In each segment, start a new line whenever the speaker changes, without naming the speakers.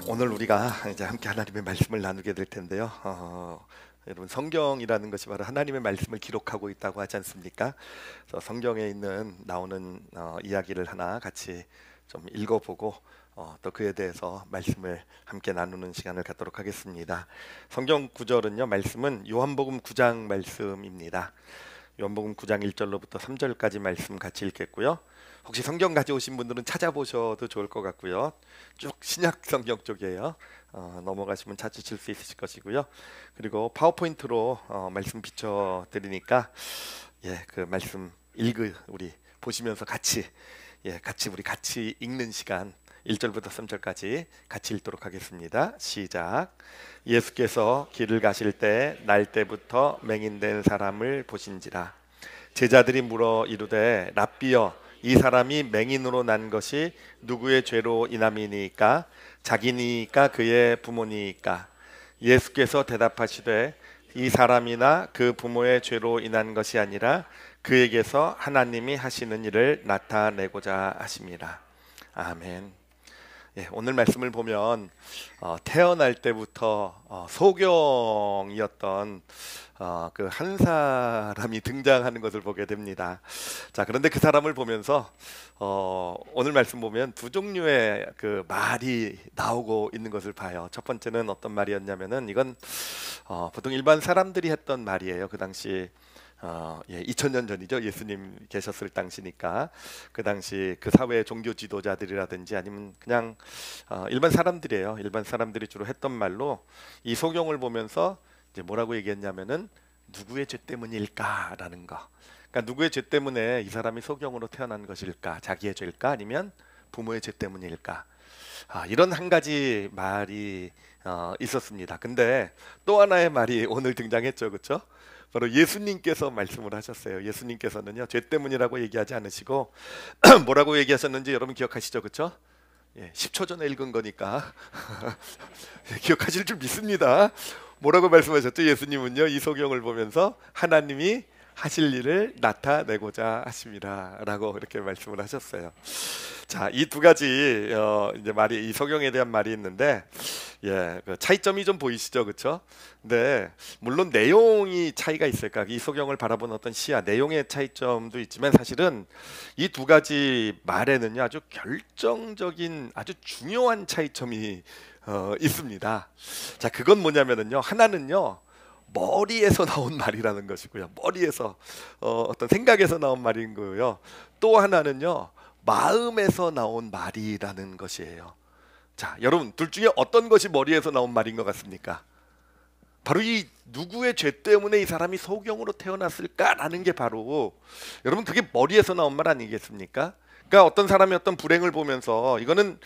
오늘 우리가 이제 함께 하나님의 말씀을 나누게 될 텐데요. 여러분 성경이라는 것이 바로 하나님의 말씀을 기록하고 있다고 하지 않습니까? 그래서 성경에 있는 나오는 이야기를 하나 같이 좀 읽어보고 또 그에 대해서 말씀을 함께 나누는 시간을 갖도록 하겠습니다. 성경 구절은요, 말씀은 요한복음 9장 말씀입니다. 요한복음 9장 1절로부터 3절까지 말씀 같이 읽겠고요. 혹시 성경 가져오신 분들은 찾아보셔도 좋을 것 같고요. 쭉 신약 성경 쪽이에요. 넘어가시면 찾으실 수 있으실 것이고요. 그리고 파워포인트로 말씀 비춰드리니까 그 말씀 우리 보시면서 같이 우리 같이 읽는 시간 1절부터 3절까지 같이 읽도록 하겠습니다. 시작. 예수께서 길을 가실 때 날 때부터 맹인된 사람을 보신지라. 제자들이 물어 이르되 랍비여, 이 사람이 맹인으로 난 것이 누구의 죄로 인함이니까? 자기니까 그의 부모니까? 예수께서 대답하시되 이 사람이나 그 부모의 죄로 인한 것이 아니라 그에게서 하나님이 하시는 일을 나타내고자 하심이라. 아멘. 오늘 말씀을 보면 태어날 때부터 소경이었던 그 한 사람이 등장하는 것을 보게 됩니다. 자, 그런데 그 사람을 보면서 오늘 말씀 보면 두 종류의 그 말이 나오고 있는 것을 봐요. 첫 번째는 어떤 말이었냐면은 이건 보통 일반 사람들이 했던 말이에요. 그 당시 2000년 전이죠. 예수님 계셨을 당시니까 그 당시 그 사회의 종교 지도자들이라든지 아니면 그냥 일반 사람들이에요. 일반 사람들이 주로 했던 말로 이 소경을 보면서 이제 뭐라고 얘기했냐면은 누구의 죄 때문일까라는 거. 그러니까 누구의 죄 때문에 이 사람이 소경으로 태어난 것일까? 자기의 죄일까? 아니면 부모의 죄 때문일까? 이런 한 가지 말이 있었습니다. 근데 또 하나의 말이 오늘 등장했죠, 그렇죠? 바로 예수님께서 말씀을 하셨어요. 예수님께서는요, 죄 때문이라고 얘기하지 않으시고 뭐라고 얘기하셨는지 여러분 기억하시죠, 그렇죠? 10초 전에 읽은 거니까 기억하실 줄 믿습니다. 뭐라고 말씀하셨죠? 예수님은요, 이 소경을 보면서 하나님이 하실 일을 나타내고자 하심이라 라고 이렇게 말씀을 하셨어요. 자, 이 두 가지 이제 말이, 이 소경에 대한 말이 있는데 그 차이점이 좀 보이시죠, 그렇죠? 근데 물론 내용이 차이가 있을까? 이 소경을 바라보는 어떤 시야, 내용의 차이점도 있지만 사실은 이 두 가지 말에는요, 아주 결정적인 아주 중요한 차이점이 있습니다. 자, 그건 뭐냐면은요, 하나는요, 머리에서 나온 말이라는 것이고요. 머리에서 어떤 생각에서 나온 말인 거예요. 또 하나는요, 마음에서 나온 말이라는 것이에요. 자, 여러분, 둘 중에 어떤 것이 머리에서 나온 말인 것 같습니까? 바로 이 누구의 죄 때문에 이 사람이 소경으로 태어났을까라는 게 바로, 여러분, 그게 머리에서 나온 말 아니겠습니까? 그러니까 어떤 사람이 어떤 불행을 보면서, 이거는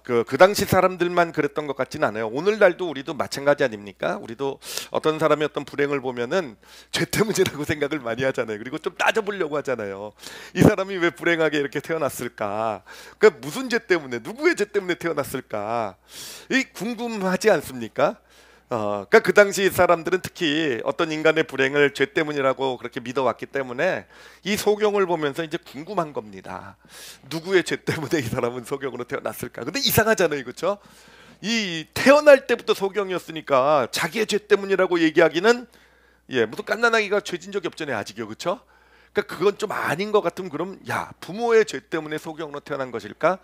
그 당시 사람들만 그랬던 것 같지는 않아요. 오늘날도 우리도 마찬가지 아닙니까? 우리도 어떤 사람이 어떤 불행을 보면은 죄 때문이라고 생각을 많이 하잖아요. 그리고 좀 따져보려고 하잖아요. 이 사람이 왜 불행하게 이렇게 태어났을까? 그러니까 무슨 죄 때문에, 누구의 죄 때문에 태어났을까? 이 궁금하지 않습니까? 그러니까 그 당시 사람들은 특히 어떤 인간의 불행을 죄 때문이라고 그렇게 믿어왔기 때문에 이 소경을 보면서 이제 궁금한 겁니다. 누구의 죄 때문에 이 사람은 소경으로 태어났을까? 근데 이상하잖아요, 그렇죠? 이 태어날 때부터 소경이었으니까 자기의 죄 때문이라고 얘기하기는 무슨 갓난아기가 죄진 적이 없잖아요, 아직요, 그렇죠? 그러니까 그건 좀 아닌 것 같으면 그럼 부모의 죄 때문에 소경으로 태어난 것일까?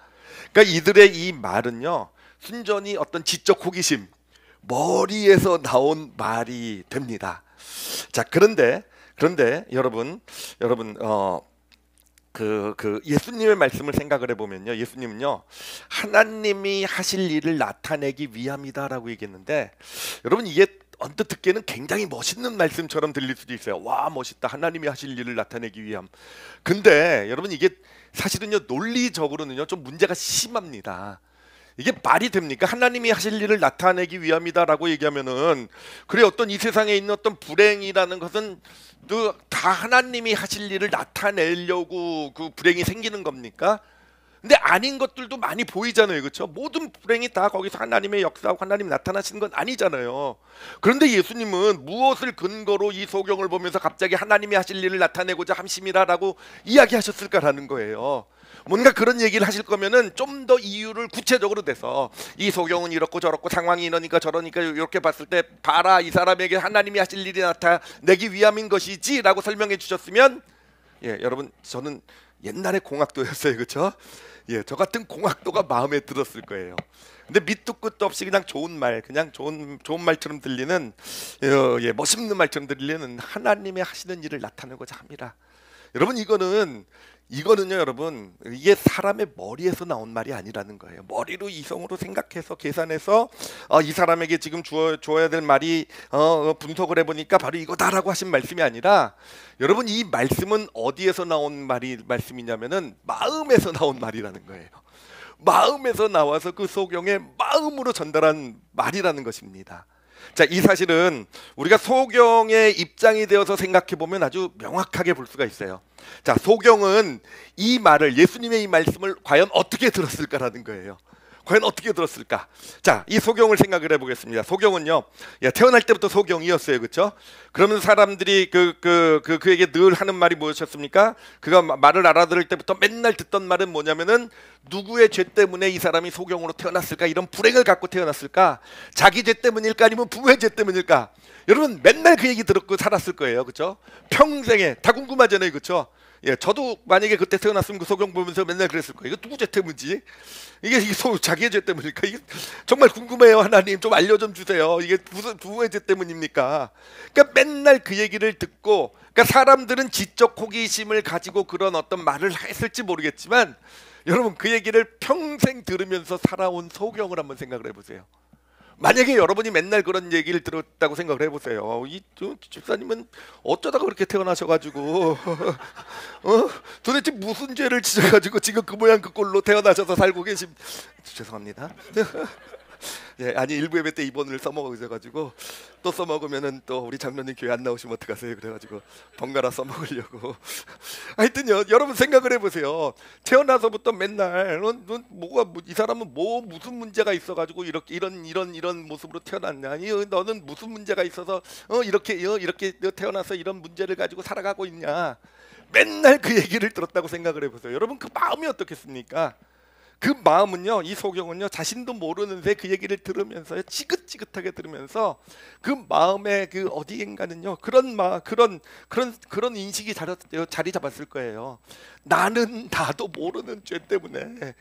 그러니까 이들의 이 말은요, 순전히 어떤 지적 호기심, 머리에서 나온 말이 됩니다. 자, 그런데 여러분 그 예수님의 말씀을 생각을 해보면요, 예수님은요, 하나님이 하실 일을 나타내기 위함이다라고 얘기했는데, 여러분, 이게 언뜻 듣기에는 굉장히 멋있는 말씀처럼 들릴 수도 있어요. 와, 멋있다. 하나님이 하실 일을 나타내기 위함. 근데 여러분, 이게 사실은요, 논리적으로는요, 좀 문제가 심합니다. 이게 말이 됩니까? 하나님이 하실 일을 나타내기 위함이다라고 얘기하면은, 그래, 어떤 이 세상에 있는 어떤 불행이라는 것은 다 하나님이 하실 일을 나타내려고 그 불행이 생기는 겁니까? 근데 아닌 것들도 많이 보이잖아요, 그렇죠? 모든 불행이 다 거기서 하나님의 역사하고 하나님 나타나시는 건 아니잖아요. 그런데 예수님은 무엇을 근거로 이 소경을 보면서 갑자기 하나님이 하실 일을 나타내고자 함심이라라고 이야기하셨을까라는 거예요. 뭔가 그런 얘기를 하실 거면은 좀 더 이유를 구체적으로 내서 이 소경은 이렇고 저렇고 상황이 이러니까 저러니까 이렇게 봤을 때 봐라, 이 사람에게 하나님이 하실 일이 나타내기 위함인 것이지라고 설명해 주셨으면, 예, 여러분 저는 옛날에 공학도였어요, 그렇죠? 예, 저 같은 공학도가 마음에 들었을 거예요. 근데 밑도 끝도 없이 그냥 좋은 말, 그냥 좋은 말처럼 들리는, 예, 멋있는 말처럼 들리는 하나님의 하시는 일을 나타내고자 합니다. 여러분 이거는요, 여러분, 이게 사람의 머리에서 나온 말이 아니라는 거예요. 머리로 이성으로 생각해서 계산해서 이 사람에게 지금 줘야 될 말이 분석을 해보니까 바로 이거다라고 하신 말씀이 아니라, 여러분 이 말씀은 어디에서 나온 말씀이냐면은 마음에서 나온 말이라는 거예요. 마음에서 나와서 그 소경의 마음으로 전달한 말이라는 것입니다. 자, 이 사실은 우리가 소경의 입장이 되어서 생각해 보면 아주 명확하게 볼 수가 있어요. 자, 소경은 이 말을, 예수님의 이 말씀을 과연 어떻게 들었을까라는 거예요. 과연 어떻게 들었을까? 자, 이 소경을 생각을 해보겠습니다. 소경은요, 태어날 때부터 소경이었어요, 그렇죠? 그러면 사람들이 그에게 늘 하는 말이 무엇이었습니까? 그가 말을 알아들을 때부터 맨날 듣던 말은 뭐냐면은, 누구의 죄 때문에 이 사람이 소경으로 태어났을까? 이런 불행을 갖고 태어났을까? 자기 죄 때문일까? 아니면 부모의 죄 때문일까? 여러분 맨날 그 얘기 들었고 살았을 거예요, 그렇죠? 평생에 다 궁금하잖아요, 그렇죠? 예, 저도 만약에 그때 태어났으면 그 소경 보면서 맨날 그랬을 거예요. 이거 누구 죄 때문이지? 이게 자기의 죄 때문일까? 이게 정말 궁금해요. 하나님 좀 알려 좀 주세요. 이게 무슨 부모의 죄 때문입니까? 그러니까 맨날 그 얘기를 듣고, 그러니까 사람들은 지적 호기심을 가지고 그런 어떤 말을 했을지 모르겠지만, 여러분 그 얘기를 평생 들으면서 살아온 소경을 한번 생각을 해보세요. 만약에 여러분이 맨날 그런 얘기를 들었다고 생각을 해보세요. 이 집사님은 어쩌다가 그렇게 태어나셔가지고 도대체 무슨 죄를 지셔가지고 지금 그 모양 그 꼴로 태어나셔서 살고 계신, 죄송합니다. 예, 아니 일부 예배 때 입원을 써먹으셔가지고 또 써먹으면은 또 우리 장로님 교회 안 나오시면 어떡하세요? 그래가지고 번갈아 써먹으려고. 하여튼요, 여러분 생각을 해보세요. 태어나서부터 맨날 이 사람은 무슨 문제가 있어가지고 이렇게 이런 모습으로 태어났냐? 너는 무슨 문제가 있어서 이렇게 태어나서 이런 문제를 가지고 살아가고 있냐? 맨날 그 얘기를 들었다고 생각을 해보세요. 여러분 그 마음이 어떻겠습니까? 그 마음은요, 이 소경은요, 자신도 모르는 새 그 얘기를 들으면서요, 지긋지긋하게 들으면서 그 마음의 그 어디인가는요, 그런 인식이 자리 잡았을 거예요. 나도 모르는 죄 때문에,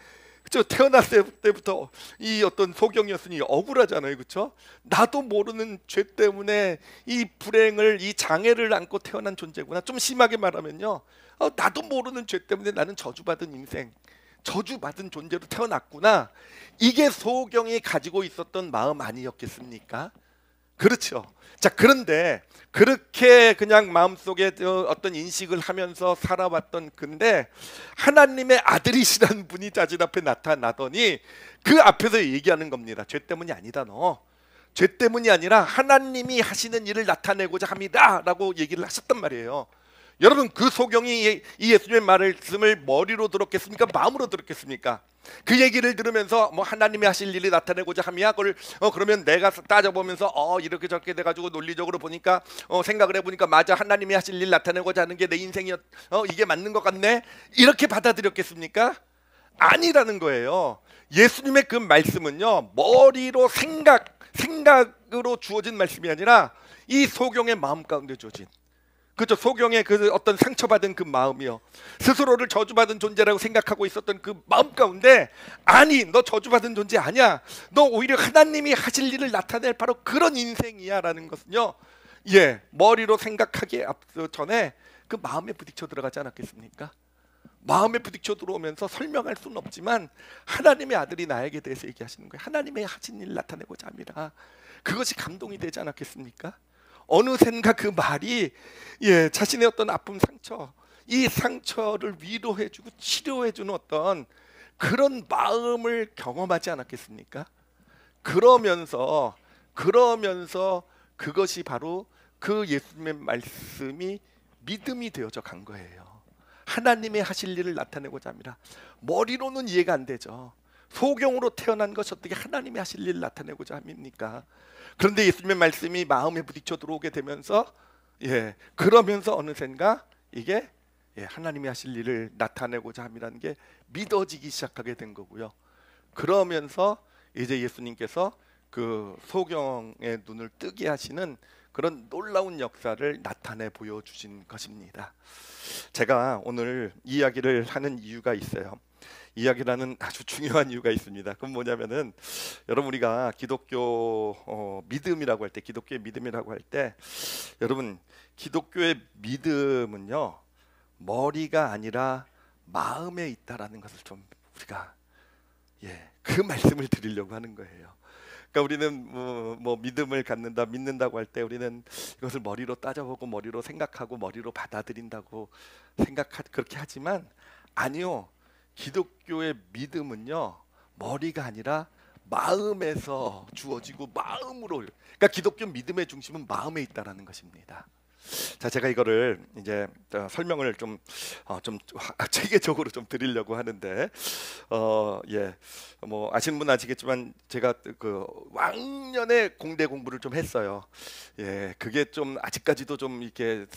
그렇죠? 태어났을 때부터 이 어떤 소경이었으니 억울하잖아요, 그렇죠? 나도 모르는 죄 때문에 이 불행을, 이 장애를 안고 태어난 존재구나. 좀 심하게 말하면요, 나도 모르는 죄 때문에 나는 저주받은 인생, 저주받은 존재로 태어났구나. 이게 소경이 가지고 있었던 마음 아니었겠습니까? 그렇죠. 자, 그런데 그렇게 그냥 마음속에 어떤 인식을 하면서 살아왔던, 근데 하나님의 아들이시라는 분이 자신 앞에 나타나더니 그 앞에서 얘기하는 겁니다. 죄 때문이 아니다, 너. 죄 때문이 아니라 하나님이 하시는 일을 나타내고자 합니다 라고 얘기를 하셨단 말이에요. 여러분 그 소경이 이 예수님의 말씀을 머리로 들었겠습니까? 마음으로 들었겠습니까? 그 얘기를 들으면서 뭐 하나님이 하실 일이 나타내고자 함이야. 그러면 내가 따져보면서 이렇게 저렇게 돼가지고 논리적으로 보니까 생각을 해보니까 맞아, 하나님이 하실 일 나타내고자 하는 게 내 인생이었, 이게 맞는 것 같네, 이렇게 받아들였겠습니까? 아니라는 거예요. 예수님의 그 말씀은요, 머리로 생각으로 주어진 말씀이 아니라 이 소경의 마음 가운데 주어진, 그렇죠, 소경의 그 어떤 상처받은 그 마음이요, 스스로를 저주받은 존재라고 생각하고 있었던 그 마음 가운데, 아니 너 저주받은 존재 아니야, 너 오히려 하나님이 하실 일을 나타낼 바로 그런 인생이야 라는 것은요, 예, 머리로 생각하기에 앞서 전에 그 마음에 부딪혀 들어가지 않았겠습니까? 마음에 부딪혀 들어오면서 설명할 수는 없지만 하나님의 아들이 나에게 대해서 얘기하시는 거예요. 하나님의 하신 일 나타내고자 합니다. 그것이 감동이 되지 않았겠습니까? 어느샌가 그 말이, 예, 자신의 어떤 아픔, 상처, 이 상처를 위로해주고 치료해주는 어떤 그런 마음을 경험하지 않았겠습니까? 그러면서 그것이 바로 그 예수님의 말씀이 믿음이 되어져 간 거예요. 하나님의 하실 일을 나타내고자 합니다. 머리로는 이해가 안 되죠. 소경으로 태어난 것이 어떻게 하나님의 하실 일을 나타내고자 합니까? 그런데 예수님의 말씀이 마음에 부딪혀 들어오게 되면서, 예, 그러면서 어느샌가 이게 하나님이 하실 일을 나타내고자 함이라는 게 믿어지기 시작하게 된 거고요. 그러면서 이제 예수님께서 그 소경의 눈을 뜨게 하시는 그런 놀라운 역사를 나타내 보여주신 것입니다. 제가 오늘 이야기를 하는 이유가 있어요. 이야기라는 아주 중요한 이유가 있습니다. 그건 뭐냐면은 여러분, 우리가 기독교 믿음이라고 할 때, 기독교의 믿음이라고 할 때, 여러분, 기독교의 믿음은요, 머리가 아니라 마음에 있다라는 것을 좀 우리가 그 말씀을 드리려고 하는 거예요. 그러니까 우리는 뭐 믿음을 갖는다, 믿는다고 할 때 우리는 이것을 머리로 따져보고 머리로 생각하고 머리로 받아들인다고 그렇게 하지만 아니요. 기독교의 믿음은요, 머리가 아니라 마음에서 주어지고 마음으로, 그러니까 기독교 믿음의 중심은 마음에 있다라는 것입니다. 자, 제가 이거를 이제 설명을 좀 체계적으로 좀 드리려고 하는데, 뭐 아시는 분 아시겠지만 제가 그 왕년에 공대 공부를 좀 했어요. 그게 좀 아직까지도 좀 이렇게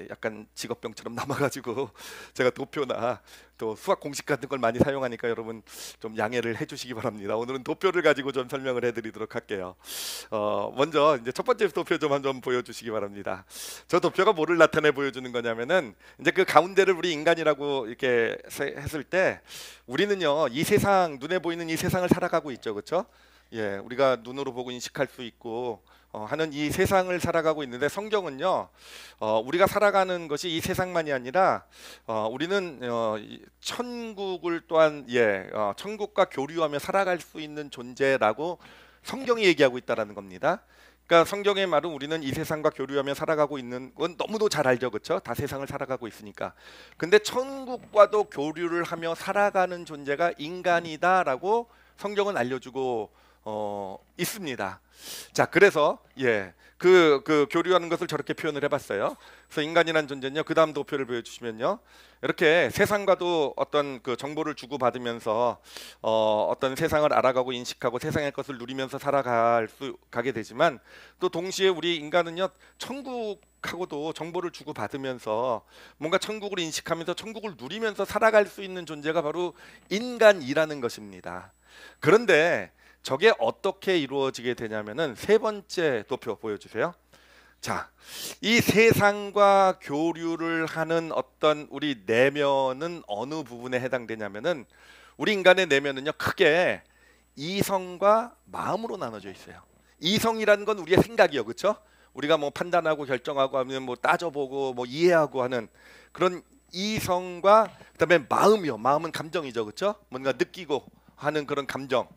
약간 직업병처럼 남아가지고 제가 도표나 또 수학 공식 같은 걸 많이 사용하니까 여러분 좀 양해를 해주시기 바랍니다. 오늘은 도표를 가지고 좀 설명을 해드리도록 할게요. 먼저 이제 첫 번째 도표 좀 한번 보여주시기 바랍니다. 저 도표가 뭐를 나타내 보여주는 거냐면은 이제 그 가운데를 우리 인간이라고 이렇게 했을 때 우리는요, 이 세상, 눈에 보이는 이 세상을 살아가고 있죠, 그렇죠? 우리가 눈으로 보고 인식할 수 있고 하는 이 세상을 살아가고 있는데, 성경은요, 우리가 살아가는 것이 이 세상만이 아니라 우리는 천국을 또한 천국과 교류하며 살아갈 수 있는 존재라고 성경이 얘기하고 있다라는 겁니다. 그러니까 성경의 말은 우리는 이 세상과 교류하며 살아가고 있는 건 너무도 잘 알죠, 그렇죠? 다 세상을 살아가고 있으니까. 근데 천국과도 교류를 하며 살아가는 존재가 인간이다라고 성경은 알려주고 있습니다. 자, 그래서 그 교류하는 것을 저렇게 표현을 해봤어요. 그래서 인간이란 존재는요, 그 다음 도표를 보여주시면요, 이렇게 세상과도 어떤 그 정보를 주고받으면서 어떤 세상을 알아가고 인식하고 세상의 것을 누리면서 가게 되지만, 또 동시에 우리 인간은요, 천국하고도 정보를 주고받으면서 뭔가 천국을 인식하면서 천국을 누리면서 살아갈 수 있는 존재가 바로 인간이라는 것입니다. 그런데 저게 어떻게 이루어지게 되냐면은 세 번째 도표 보여주세요. 자, 이 세상과 교류를 하는 어떤 우리 내면은 어느 부분에 해당되냐면은, 우리 인간의 내면은요, 크게 이성과 마음으로 나눠져 있어요. 이성이라는 건 우리의 생각이요, 그렇죠? 우리가 뭐 판단하고 결정하고 하면 뭐 따져보고 뭐 이해하고 하는 그런 이성과, 그다음에 마음이요. 마음은 감정이죠, 그렇죠? 뭔가 느끼고 하는 그런 감정.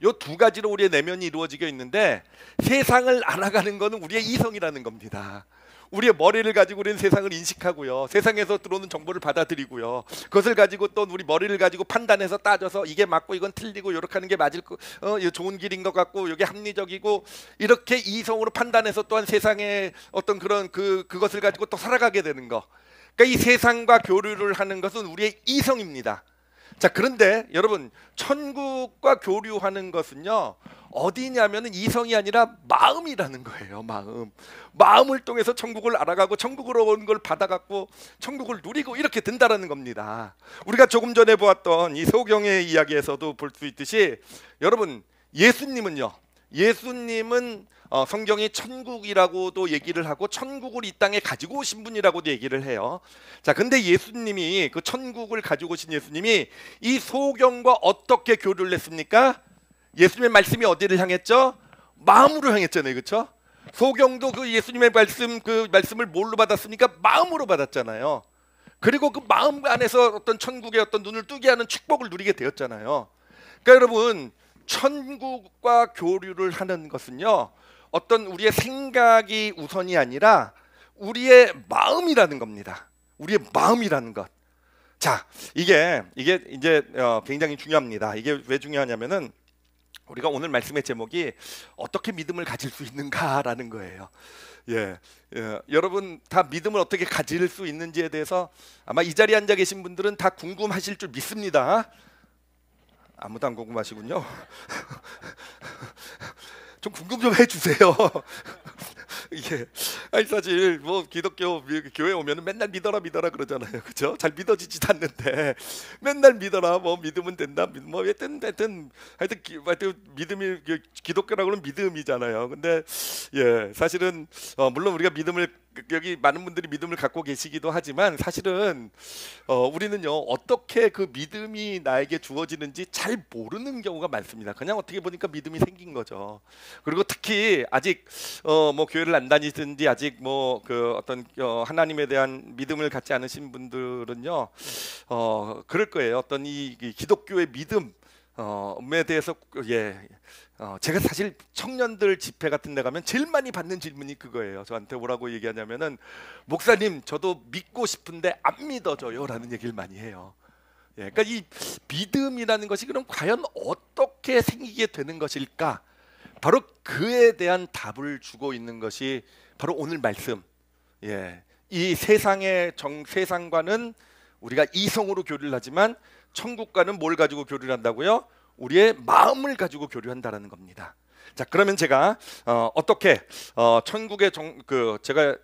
요 두 가지로 우리의 내면이 이루어지게 있는데, 세상을 알아가는 것은 우리의 이성이라는 겁니다. 우리의 머리를 가지고 우리는 세상을 인식하고요, 세상에서 들어오는 정보를 받아들이고요, 그것을 가지고 또 우리 머리를 가지고 판단해서 따져서 이게 맞고 이건 틀리고 이렇게 하는 게 맞을 거, 이거 좋은 길인 것 같고 이게 합리적이고, 이렇게 이성으로 판단해서 또한 세상의 어떤 그런 그것을 가지고 또 살아가게 되는 거. 그러니까 이 세상과 교류를 하는 것은 우리의 이성입니다. 자, 그런데 여러분, 천국과 교류하는 것은요, 어디냐면은 이성이 아니라 마음이라는 거예요. 마음을 통해서 천국을 알아가고 천국으로 온 걸 받아갖고 천국을 누리고 이렇게 된다라는 겁니다. 우리가 조금 전에 보았던 이 소경의 이야기에서도 볼 수 있듯이, 여러분, 예수님은 성경이 천국이라고도 얘기를 하고 천국을 이 땅에 가지고 오신 분이라고도 얘기를 해요. 자, 근데 예수님이, 그 천국을 가지고 오신 예수님이 이 소경과 어떻게 교류를 했습니까? 예수님의 말씀이 어디를 향했죠? 마음으로 향했잖아요, 그렇죠? 소경도 그 예수님의 말씀을 뭘로 받았습니까? 마음으로 받았잖아요. 그리고 그 마음 안에서 어떤 천국의 어떤 눈을 뜨게 하는 축복을 누리게 되었잖아요. 그러니까 여러분, 천국과 교류를 하는 것은요, 어떤 우리의 생각이 우선이 아니라 우리의 마음이라는 겁니다. 우리의 마음이라는 것. 자, 이게 이제 굉장히 중요합니다. 이게 왜 중요하냐면은, 우리가 오늘 말씀의 제목이 어떻게 믿음을 가질 수 있는가라는 거예요. 여러분 다 믿음을 어떻게 가질 수 있는지에 대해서 아마 이 자리에 앉아 계신 분들은 다 궁금하실 줄 믿습니다. 아무도 안 궁금하시군요. 좀 궁금 좀 해주세요. 아니 사실 뭐 기독교 교회 오면은 맨날 믿어라 믿어라 그러잖아요, 그죠? 잘 믿어지지도 않는데 맨날 믿어라, 뭐 믿으면 된다, 뭐 하여튼 믿음이 기독교라고는 믿음이잖아요. 근데 예, 사실은 물론 우리가 믿음을 여기 많은 분들이 믿음을 갖고 계시기도 하지만 사실은 우리는요 어떻게 그 믿음이 나에게 주어지는지 잘 모르는 경우가 많습니다. 그냥 어떻게 보니까 믿음이 생긴 거죠. 그리고 특히 아직 뭐 교회를 안 다니든지 아직 뭐 그 어떤 하나님에 대한 믿음을 갖지 않으신 분들은요 그럴 거예요. 어떤 이 기독교의 믿음 에 대해서 제가 사실 청년들 집회 같은 데 가면 제일 많이 받는 질문이 그거예요. 저한테 뭐라고 얘기하냐면은 목사님 저도 믿고 싶은데 안 믿어져요 라는 얘기를 많이 해요. 예, 그러니까 이 믿음이라는 것이 그럼 과연 어떻게 생기게 되는 것일까? 바로 그에 대한 답을 주고 있는 것이 바로 오늘 말씀. 예, 이 세상과는 우리가 이성으로 교류를 하지만 천국과는 뭘 가지고 교류를 한다고요? 우리의 마음을 가지고 교류한다라는 겁니다. 자, 그러면 제가 어떻게 천국의 제가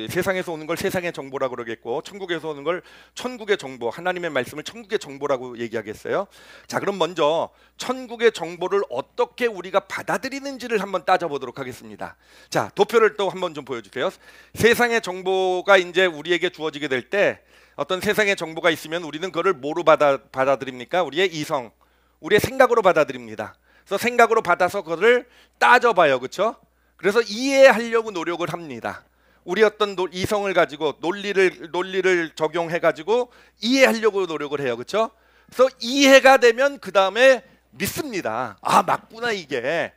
세상에서 오는 걸 세상의 정보라고 그러겠고 천국에서 오는 걸 천국의 정보, 하나님의 말씀을 천국의 정보라고 얘기하겠어요. 자, 그럼 먼저 천국의 정보를 어떻게 우리가 받아들이는지를 한번 따져보도록 하겠습니다. 자, 도표를 또 한번 좀 보여주세요. 세상의 정보가 이제 우리에게 주어지게 될 때 어떤 세상의 정보가 있으면 우리는 그거를 뭐로 받아들입니까? 우리의 이성, 우리의 생각으로 받아들입니다. 그래서 생각으로 받아서 그거를 따져봐요, 그렇죠? 그래서 이해하려고 노력을 합니다. 우리 어떤 이성을 가지고 논리를 적용해 가지고 이해하려고 노력을 해요, 그렇죠? 그래서 이해가 되면 그 다음에 믿습니다. 아, 맞구나 이게.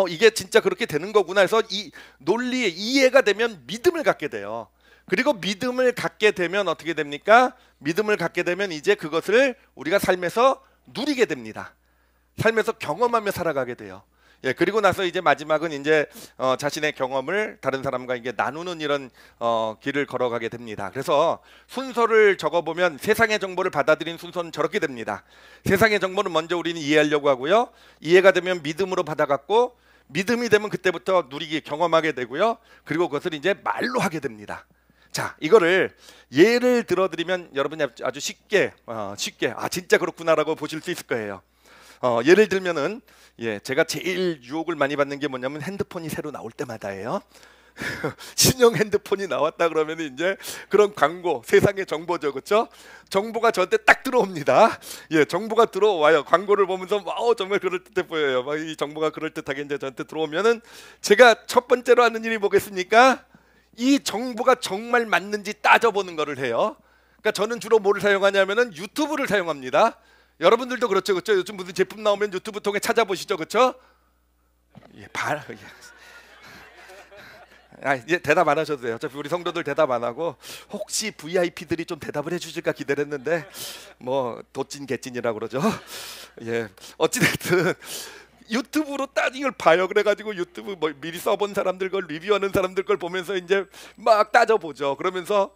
이게 진짜 그렇게 되는 거구나 해서 이 논리에 이해가 되면 믿음을 갖게 돼요. 그리고 믿음을 갖게 되면 어떻게 됩니까? 믿음을 갖게 되면 이제 그것을 우리가 삶에서 누리게 됩니다. 삶에서 경험하며 살아가게 돼요. 예, 그리고 나서 이제 마지막은 이제 자신의 경험을 다른 사람과 이게 나누는 이런 길을 걸어가게 됩니다. 그래서 순서를 적어보면 세상의 정보를 받아들인 순서는 저렇게 됩니다. 세상의 정보는 먼저 우리는 이해하려고 하고요. 이해가 되면 믿음으로 받아갖고 믿음이 되면 그때부터 누리기 경험하게 되고요. 그리고 그것을 이제 말로 하게 됩니다. 자, 이거를 예를 들어드리면 여러분이 아주 쉽게 진짜 그렇구나라고 보실 수 있을 거예요. 예를 들면은 제가 제일 유혹을 많이 받는 게 뭐냐면 핸드폰이 새로 나올 때마다예요. 신형 핸드폰이 나왔다 그러면 이제 그런 광고, 세상의 정보죠, 그렇죠? 정보가 저한테 딱 들어옵니다. 예, 정보가 들어와요. 광고를 보면서 정말 그럴듯해 보여요. 막 이 정보가 그럴듯하게 이제 저한테 들어오면은 제가 첫 번째로 하는 일이 뭐겠습니까? 이 정보가 정말 맞는지 따져보는 거를 해요. 그러니까 저는 주로 뭐를 사용하냐면은 유튜브를 사용합니다. 여러분들도 그렇죠, 그렇죠? 요즘 무슨 제품 나오면 유튜브 통해 찾아보시죠, 그렇죠? 이제 대답 안 하셔도 돼요. 어차피 우리 성도들 대답 안 하고 혹시 VIP들이 좀 대답을 해주실까 기대를 했는데 뭐 도찐 개찐이라고 그러죠. 예, 어찌됐든 유튜브로 딱 이걸 봐요. 그래가지고 유튜브 뭐 미리 써본 사람들 걸 리뷰하는 사람들 걸 보면서 이제 막 따져보죠. 그러면서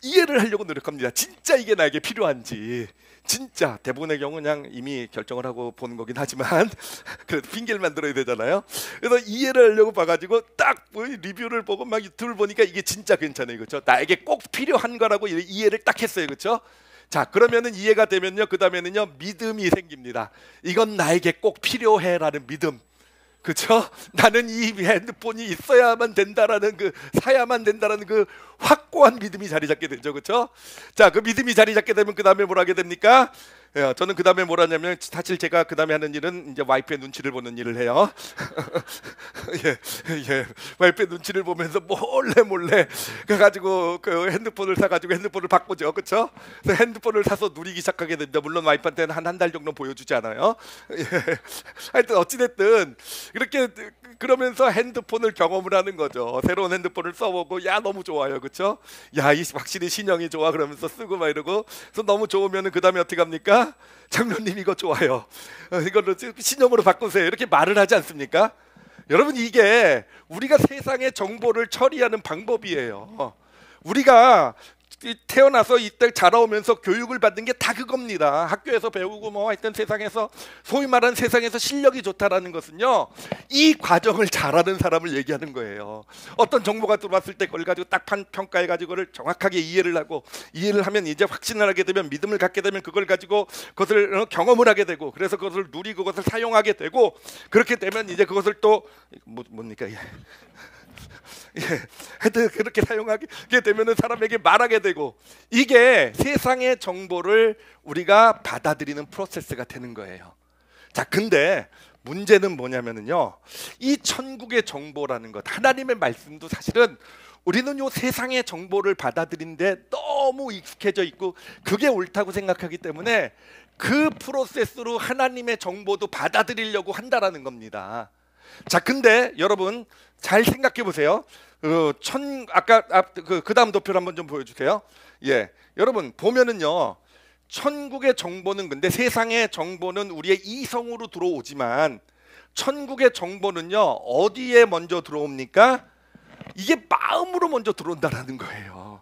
이해를 하려고 노력합니다. 진짜 이게 나에게 필요한지. 진짜 대부분의 경우 그냥 이미 결정을 하고 보는 거긴 하지만 그래도 핑계를 만들어야 되잖아요. 그래서 이해를 하려고 봐가지고 딱 리뷰를 보고 막 유튜브를 보니까 이게 진짜 괜찮아요, 그렇죠? 나에게 꼭 필요한 거라고 이해를 딱 했어요, 그렇죠? 자, 그러면은 이해가 되면요, 그 다음에는요 믿음이 생깁니다. 이건 나에게 꼭 필요해라는 믿음. 그렇죠? 나는 이 핸드폰이 있어야만 된다라는 사야만 된다라는 그 확고한 믿음이 자리 잡게 되죠, 그렇죠? 자, 그 믿음이 자리 잡게 되면 그 다음에 뭘 하게 됩니까? 저는 그 다음에 뭘 하냐면 사실 제가 그 다음에 하는 일은 이제 와이프의 눈치를 보는 일을 해요. 와이프의 눈치를 보면서 몰래 그래가지고 그 핸드폰을 사가지고 핸드폰을 바꾸죠, 그렇죠? 그래서 핸드폰을 사서 누리기 시작하게 됩니다. 물론 와이프한테는 한 달 정도 보여주지 않아요. 하여튼 어찌됐든 그렇게 그러면서 핸드폰을 경험을 하는 거죠. 새로운 핸드폰을 써보고 너무 좋아요, 그렇죠? 이 확실히 신형이 좋아 그러면서 쓰고 막 이러고 그래서 너무 좋으면은 그 다음에 어떻게 합니까? 장로님 이거 좋아요. 이걸로 신형으로 바꾸세요. 이렇게 말을 하지 않습니까? 여러분, 이게 우리가 세상의 정보를 처리하는 방법이에요. 우리가 태어나서 이때 자라오면서 교육을 받는 게 다 그겁니다. 학교에서 배우고 뭐 하여튼 세상에서 소위 말하는 세상에서 실력이 좋다라는 것은요, 이 과정을 잘하는 사람을 얘기하는 거예요. 어떤 정보가 들어왔을 때 그걸 가지고 딱 평가해 가지고 그걸 정확하게 이해를 하고, 이해를 하면 이제 확신을 하게 되면, 믿음을 갖게 되면 그걸 가지고 그것을 경험을 하게 되고, 그래서 그것을 누리고 그것을 사용하게 되고, 그렇게 되면 이제 그것을 또 뭡니까? 하여튼 그렇게 사용하게 되면은 사람에게 말하게 되고, 이게 세상의 정보를 우리가 받아들이는 프로세스가 되는 거예요. 자, 근데 문제는 뭐냐면은요, 이 천국의 정보라는 것, 하나님의 말씀도 사실은 우리는 요 세상의 정보를 받아들이는데 너무 익숙해져 있고 그게 옳다고 생각하기 때문에 그 프로세스로 하나님의 정보도 받아들이려고 한다라는 겁니다. 자, 근데 여러분 잘 생각해 보세요. 아까 그 다음 도표를 한번 좀 보여주세요. 예, 여러분 보면은요, 천국의 정보는, 근데 세상의 정보는 우리의 이성으로 들어오지만 천국의 정보는요, 어디에 먼저 들어옵니까? 이게 마음으로 먼저 들어온다라는 거예요.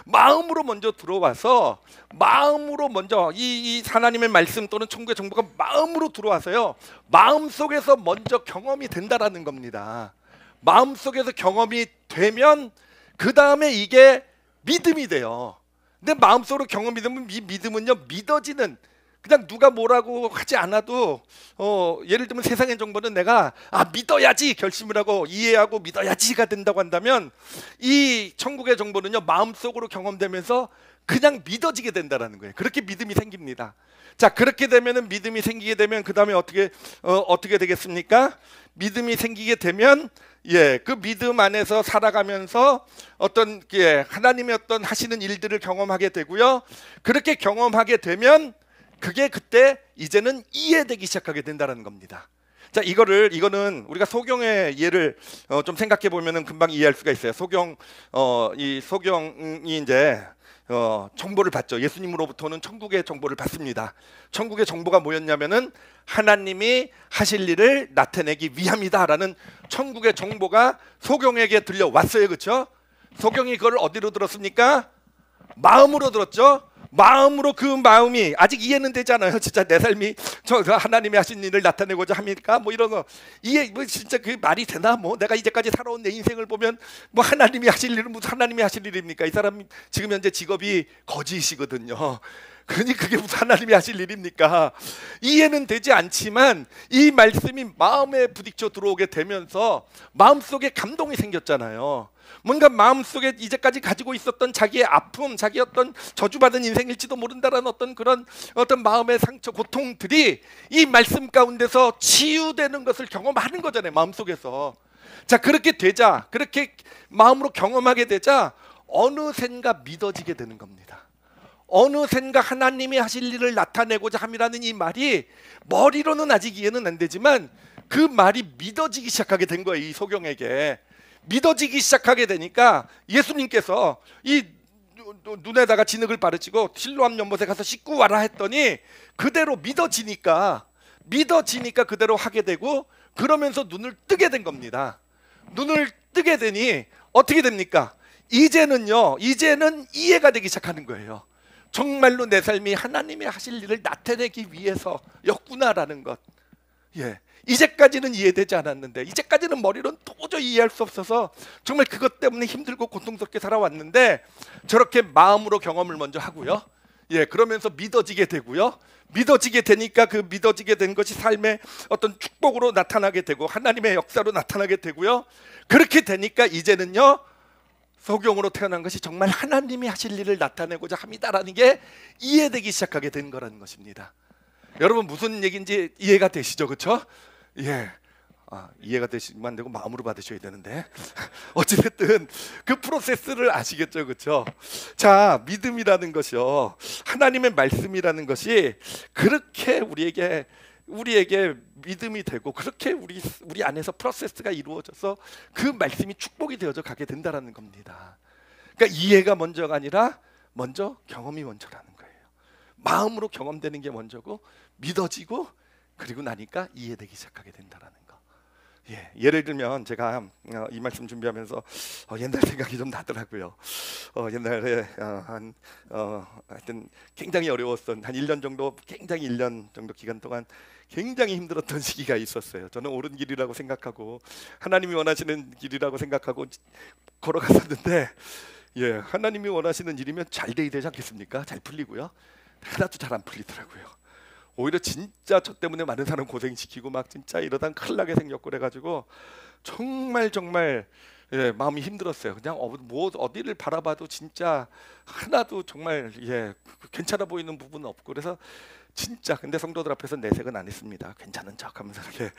마음으로 먼저 들어와서, 마음으로 먼저 이 하나님의 말씀 또는 천국의 정보가 마음으로 들어와서요, 마음 속에서 먼저 경험이 된다라는 겁니다. 마음 속에서 경험이 되면 그 다음에 이게 믿음이 돼요. 근데 마음속으로 경험이 되면 이 믿음은요, 믿어지는, 그냥 누가 뭐라고 하지 않아도 예를 들면 세상의 정보는 내가 믿어야지 결심을 하고 이해하고 믿어야지가 된다고 한다면, 이 천국의 정보는요, 마음속으로 경험되면서 그냥 믿어지게 된다라는 거예요. 그렇게 믿음이 생깁니다. 자, 그렇게 되면은, 믿음이 생기게 되면 그 다음에 어떻게 되겠습니까? 믿음이 생기게 되면, 그 믿음 안에서 살아가면서 어떤 하나님의 어떤 하시는 일들을 경험하게 되고요. 그렇게 경험하게 되면 그게 그때 이제는 이해되기 시작하게 된다는 겁니다. 자, 이거는 우리가 소경의 예를 좀 생각해 보면은 금방 이해할 수가 있어요. 이 소경이 이제 정보를 받죠. 예수님으로부터는 천국의 정보를 받습니다. 천국의 정보가 뭐였냐면은 하나님이 하실 일을 나타내기 위함이다라는 천국의 정보가 소경에게 들려왔어요. 그렇죠? 소경이 그걸 어디로 들었습니까? 마음으로 들었죠. 마음으로, 그 마음이 아직 이해는 되지 않아요. 진짜 내 삶이 하나님이 하신 일을 나타내고자 합니까? 뭐 이런 거 이해, 진짜 그 말이 되나? 뭐 내가 이제까지 살아온 내 인생을 보면 뭐 하나님이 하실 일은 무슨 하나님이 하실 일입니까? 이 사람 지금 현재 직업이 거지이시거든요. 그러니 그게 무슨 하나님이 하실 일입니까? 이해는 되지 않지만 이 말씀이 마음에 부딪혀 들어오게 되면서 마음속에 감동이 생겼잖아요. 뭔가 마음속에 이제까지 가지고 있었던 자기의 아픔, 자기 어떤 저주받은 인생일지도 모른다라는 어떤 마음의 상처, 고통들이 이 말씀 가운데서 치유되는 것을 경험하는 거잖아요, 마음속에서. 자, 그렇게 마음으로 경험하게 되자 어느샌가 믿어지게 되는 겁니다. 어느샌가 하나님이 하실 일을 나타내고자 함이라는 이 말이 머리로는 아직 이해는 안 되지만 그 말이 믿어지기 시작하게 된 거예요, 이 소경에게. 믿어지기 시작하게 되니까 예수님께서 이 눈에다가 진흙을 바르시고 실로암 연못에 가서 씻고 와라 했더니 그대로 믿어지니까 그대로 하게 되고, 그러면서 눈을 뜨게 된 겁니다. 눈을 뜨게 되니 어떻게 됩니까? 이제는 이해가 되기 시작하는 거예요. 정말로 내 삶이 하나님이 하실 일을 나타내기 위해서였구나라는 것. 이제까지는 이해되지 않았는데, 이제까지는 머리로는 도저히 이해할 수 없어서 정말 그것 때문에 힘들고 고통스럽게 살아왔는데, 저렇게 마음으로 경험을 먼저 하고요, 그러면서 믿어지게 되고요, 믿어지게 되니까 그 믿어지게 된 것이 삶의 어떤 축복으로 나타나게 되고 하나님의 역사로 나타나게 되고요, 그렇게 되니까 이제는요, 소경으로 태어난 것이 정말 하나님이 하실 일을 나타내고자 합니다라는 게 이해되기 시작하게 된 거라는 것입니다. 여러분 무슨 얘기인지 이해가 되시죠? 그렇죠? 이해가 되시면 안 되고 마음으로 받으셔야 되는데 어찌됐든 그 프로세스를 아시겠죠? 그렇죠? 자, 믿음이라는 것이요, 하나님의 말씀이라는 것이 그렇게 우리에게 믿음이 되고, 그렇게 우리 안에서 프로세스가 이루어져서 그 말씀이 축복이 되어져 가게 된다라는 겁니다. 그러니까 이해가 먼저가 아니라 먼저 경험이 먼저라는 거예요. 마음으로 경험되는 게 먼저고, 믿어지고, 그리고 나니까 이해되기 시작하게 된다라는 거. 예, 예를 들면 제가 이 말씀 준비하면서 옛날 생각이 좀 나더라고요. 옛날에 하여튼 굉장히 어려웠던 한 1년 정도, 굉장히 1년 정도 기간 동안 굉장히 힘들었던 시기가 있었어요. 저는 옳은 길이라고 생각하고 하나님이 원하시는 길이라고 생각하고 걸어갔었는데, 예, 하나님이 원하시는 일이면 잘 돼야 되지 않겠습니까? 잘 풀리고요. 하나도 잘 안 풀리더라고요. 오히려 진짜 저 때문에 많은 사람 고생시키고 막 진짜 이러다 큰일 나게 생겼고 그래가지고 정말 예, 마음이 힘들었어요. 그냥 어디를 바라봐도 진짜 하나도 정말 예, 괜찮아 보이는 부분은 없고, 그래서 진짜 근데 성도들 앞에서 내색은 안 했습니다. 괜찮은 척하면서 이렇게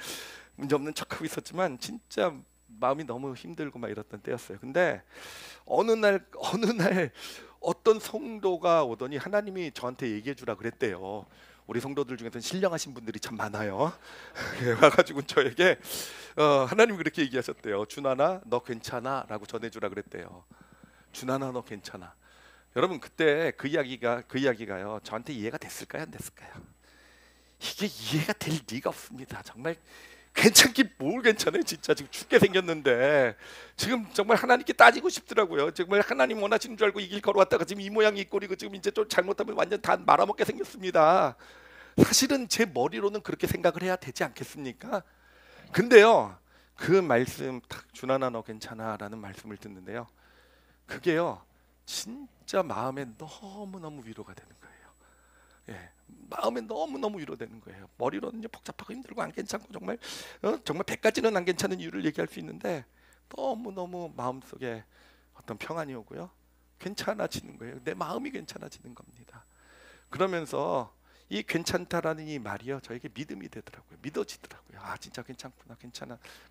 문제 없는 척하고 있었지만 진짜 마음이 너무 힘들고 막 이랬던 때였어요. 근데 어느 날 어떤 성도가 오더니 하나님이 저한테 얘기해 주라 그랬대요. 우리 성도들 중에서는 신령하신 분들이 참 많아요. 와가지고 저에게 하나님이 그렇게 얘기하셨대요. 준하나 너 괜찮아? 라고 전해주라 그랬대요. 준하나 너 괜찮아? 여러분, 그때 그 이야기가요, 저한테 이해가 됐을까요, 안 됐을까요? 이게 이해가 될 리가 없습니다. 정말 괜찮긴 뭘 괜찮아요. 진짜 지금 죽게 생겼는데 지금 정말 하나님께 따지고 싶더라고요. 정말 하나님 원하시는 줄 알고 이 길 걸어왔다가 지금 이 모양 이 꼴이고 지금 이제 좀 잘못하면 완전 다 말아먹게 생겼습니다. 사실은 제 머리로는 그렇게 생각을 해야 되지 않겠습니까? 근데요, 그 말씀 딱 준하나 너 괜찮아 라는 말씀을 듣는데요, 그게요 진짜 마음에 너무너무 위로가 되는 거예요. 예, 마음에 너무너무 위로되는 거예요. 머리로는 복잡하고 힘들고 안 괜찮고 정말 100가지는 안 괜찮은 이유를 얘기할 수 있는데 너무너무 마음속에 어떤 평안이 오고요, 괜찮아지는 거예요. 내 마음이 괜찮아지는 겁니다. 그러면서 이 괜찮다라는 이 말이요, 저에게 믿음이 되더라고요. 믿어지더라고요. 아, 진짜 괜찮구나,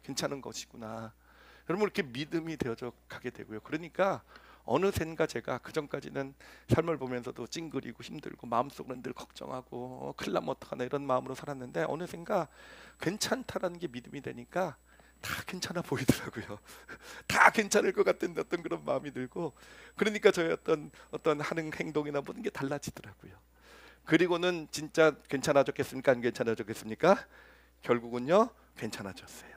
괜찮은 것이구나. 여러분, 이렇게 믿음이 되어져 가게 되고요. 그러니까 어느샌가 제가 그 전까지는 삶을 보면서도 찡그리고 힘들고 마음속으로는 늘 걱정하고 큰일 나면 어떡하나 이런 마음으로 살았는데, 어느샌가 괜찮다라는 게 믿음이 되니까 다 괜찮아 보이더라고요. 다 괜찮을 것 같은 어떤 그런 마음이 들고, 그러니까 저의 어떤 하는 행동이나 모든 게 달라지더라고요. 그리고는 진짜 괜찮아졌겠습니까? 안 괜찮아졌겠습니까? 결국은요, 괜찮아졌어요.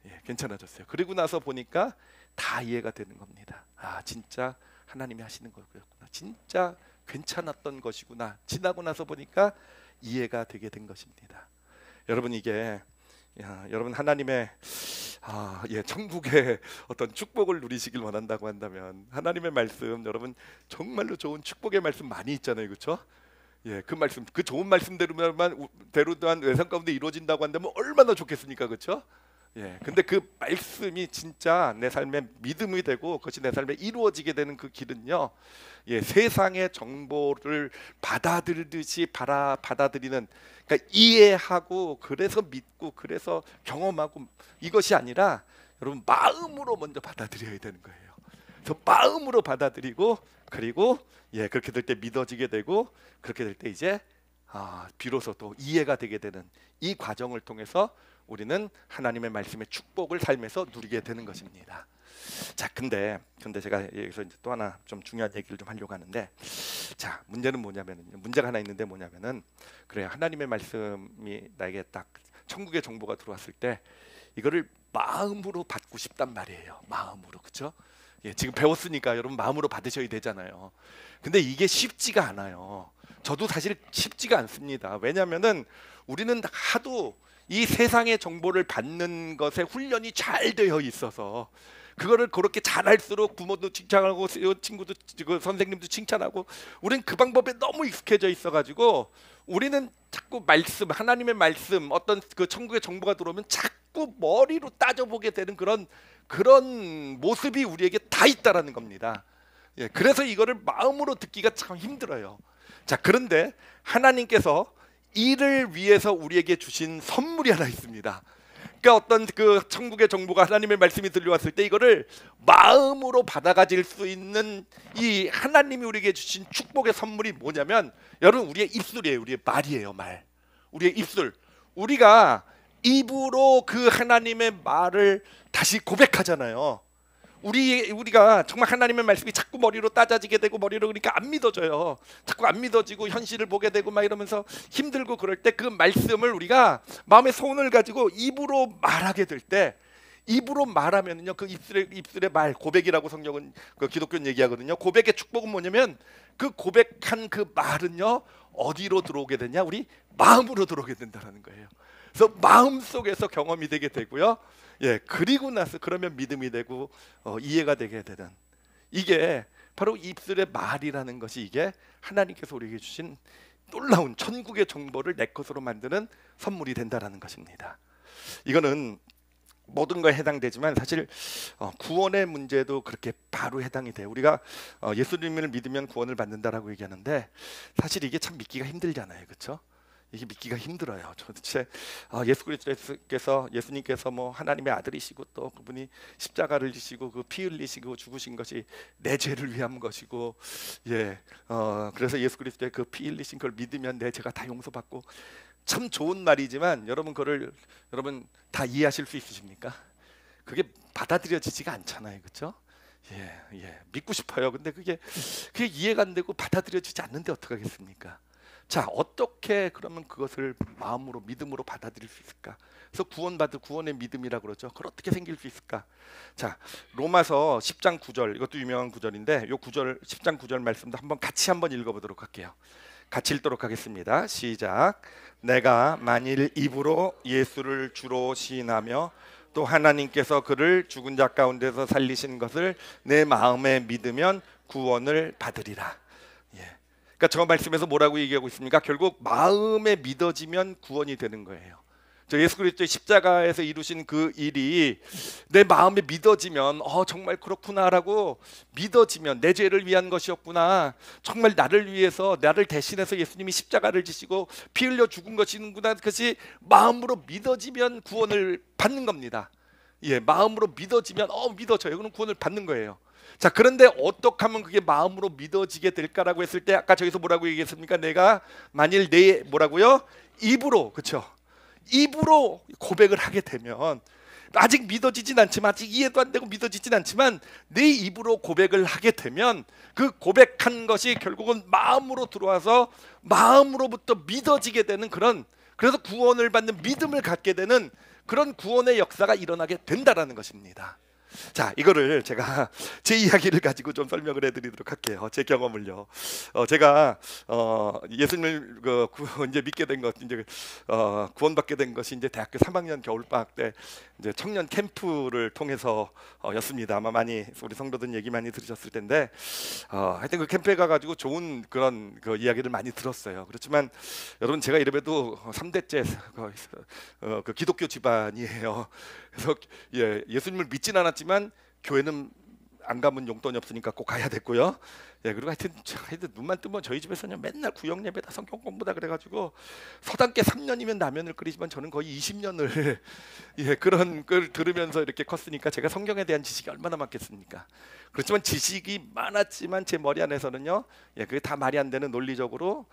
예, 괜찮아졌어요. 그리고 나서 보니까 다 이해가 되는 겁니다. 아, 진짜 하나님이 하시는 거였구나. 진짜 괜찮았던 것이구나. 지나고 나서 보니까 이해가 되게 된 것입니다. 여러분, 이게 여러분 하나님의 천국의 어떤 축복을 누리시길 원한다고 한다면 하나님의 말씀, 여러분 정말로 좋은 축복의 말씀 많이 있잖아요, 그렇죠? 예, 그 말씀, 그 좋은 말씀대로만 외상 가운데 이루어진다고 한다면 얼마나 좋겠습니까, 그렇죠? 예, 근데 그 말씀이 진짜 내 삶의 믿음이 되고 그것이 내 삶에 이루어지게 되는 그 길은요, 예, 세상의 정보를 받아들이듯이 받아들이는, 그러니까 이해하고 그래서 믿고 그래서 경험하고 이것이 아니라 여러분 마음으로 먼저 받아들여야 되는 거예요. 그래서 마음으로 받아들이고, 그리고 예, 그렇게 될 때 믿어지게 되고, 그렇게 될 때 이제 비로소 또 이해가 되게 되는 이 과정을 통해서 우리는 하나님의 말씀의 축복을 삶에서 누리게 되는 것입니다. 자, 근데 제가 여기서 이제 또 하나 좀 중요한 얘기를 좀 하려고 하는데, 자, 문제는 뭐냐면은, 문제가 하나 있는데 뭐냐면은, 그래요, 하나님의 말씀이 나에게 딱 천국의 정보가 들어왔을 때 이거를 마음으로 받고 싶단 말이에요. 마음으로, 그렇죠? 예, 지금 배웠으니까 여러분 마음으로 받으셔야 되잖아요. 근데 이게 쉽지가 않아요. 저도 사실 쉽지가 않습니다. 왜냐하면은 우리는 하도 이 세상의 정보를 받는 것에 훈련이 잘 되어 있어서 그거를 그렇게 잘할수록 부모도 칭찬하고 친구도 선생님도 칭찬하고, 우리는 그 방법에 너무 익숙해져 있어가지고 우리는 자꾸 말씀, 하나님의 말씀, 어떤 그 천국의 정보가 들어오면 자꾸 머리로 따져보게 되는 그런 모습이 우리에게 다 있다라는 겁니다. 예, 그래서 이거를 마음으로 듣기가 참 힘들어요. 자, 그런데 하나님께서 이를 위해서 우리에게 주신 선물이 하나 있습니다. 그러니까 어떤 그 천국의 정보가, 하나님의 말씀이 들려왔을 때 이거를 마음으로 받아가질 수 있는 이 하나님이 우리에게 주신 축복의 선물이 뭐냐면, 여러분, 우리의 입술이에요. 우리의 말이에요. 말. 우리의 입술. 우리가 입으로 그 하나님의 말을 다시 고백하잖아요. 우리가 정말 하나님의 말씀이 자꾸 머리로 따져지게 되고 머리로 그러니까 안 믿어져요. 자꾸 안 믿어지고 현실을 보게 되고 막 이러면서 힘들고 그럴 때 그 말씀을 우리가 마음의 소원을 가지고 입으로 말하게 될 때 입으로 말하면은요 그 입술의 말 고백이라고 성경은 그 기독교는 얘기하거든요. 고백의 축복은 뭐냐면 그 고백한 그 말은요 어디로 들어오게 되냐? 우리 마음으로 들어오게 된다는 거예요. 그래서 마음 속에서 경험이 되게 되고요. 예, 그리고 나서 그러면 믿음이 되고 이해가 되게 되는 이게 바로 입술의 말이라는 것이 이게 하나님께서 우리에게 주신 놀라운 천국의 정보를 내 것으로 만드는 선물이 된다라는 것입니다. 이거는 모든 거에 해당되지만 사실 구원의 문제도 그렇게 바로 해당이 돼요. 우리가 예수님을 믿으면 구원을 받는다라고 얘기하는데 사실 이게 참 믿기가 힘들잖아요, 그렇죠? 이게 믿기가 힘들어요. 도대체 예수님께서 뭐 하나님의 아들이시고 또 그분이 십자가를 지시고 그 피 흘리시고 죽으신 것이 내 죄를 위한 것이고, 그래서 예수 그리스도의 그 피 흘리신 걸 믿으면 내 죄가 다 용서받고 참 좋은 말이지만 여러분 다 이해하실 수 있으십니까? 그게 받아들여지지가 않잖아요, 그렇죠? 믿고 싶어요. 근데 그게 이해가 안 되고 받아들여지지 않는데 어떡하겠습니까? 자, 어떻게 그러면 그것을 마음으로 믿음으로 받아들일 수 있을까? 그래서 구원의 믿음이라고 그러죠. 그걸 어떻게 생길 수 있을까? 자, 로마서 10장 9절 이것도 유명한 구절인데 요 10장 9절 말씀도 같이 한번 읽어보도록 할게요. 같이 읽도록 하겠습니다. 시작. 내가 만일 입으로 예수를 주로 시인하며 또 하나님께서 그를 죽은 자 가운데서 살리신 것을 내 마음에 믿으면 구원을 받으리라. 그러니까 저 말씀에서 뭐라고 얘기하고 있습니까? 결국 마음에 믿어지면 구원이 되는 거예요. 저 예수 그리스도의 십자가에서 이루신 그 일이 내 마음에 믿어지면 정말 그렇구나라고 믿어지면 내 죄를 위한 것이었구나, 정말 나를 위해서 나를 대신해서 예수님이 십자가를 지시고 피 흘려 죽은 것이구나, 그것이 마음으로 믿어지면 구원을 받는 겁니다. 마음으로 믿어지면 믿어져요. 그럼 구원을 받는 거예요. 자, 그런데 어떻게 하면 그게 마음으로 믿어지게 될까라고 했을 때 아까 저기서 뭐라고 얘기했습니까? 내가 만일 내 뭐라고요? 입으로, 그렇죠? 입으로 고백을 하게 되면 아직 믿어지진 않지만, 아직 이해도 안 되고 믿어지진 않지만 내 입으로 고백을 하게 되면 그 고백한 것이 결국은 마음으로 들어와서 마음으로부터 믿어지게 되는 그래서 구원을 받는 믿음을 갖게 되는 그런 구원의 역사가 일어나게 된다라는 것입니다. 자, 이거를 제가 제 이야기를 가지고 좀 설명을 해드리도록 할게요. 제 경험을요. 제가 예수님을 이제 믿게 된 것, 이제 구원받게 된 것이 이제 대학교 3학년 겨울방학 때 이제 청년 캠프를 통해서였습니다. 아마 많이 우리 성도들 얘기 많이 들으셨을 텐데, 하여튼 그 캠프에 가가지고 좋은 그런 그 이야기를 많이 들었어요. 그렇지만 여러분, 제가 이래봬도 3대째 그 기독교 집안이에요. 그래서 예수님을 믿진 않았지만 교회는 안 가면 용돈이 없으니까 꼭 가야 됐고요. 그리고 하여튼 눈만 뜨면 저희 집에서는 맨날 구역 예배다, 성경 공부다 그래가지고 서당계 3년이면 라면을 끓이지만 저는 거의 20년을 그런 걸 들으면서 이렇게 컸으니까 제가 성경에 대한 지식이 얼마나 많겠습니까? 그렇지만 지식이 많았지만 제 머리 안에서는요, 그게 다 말이 안 되는 논리적으로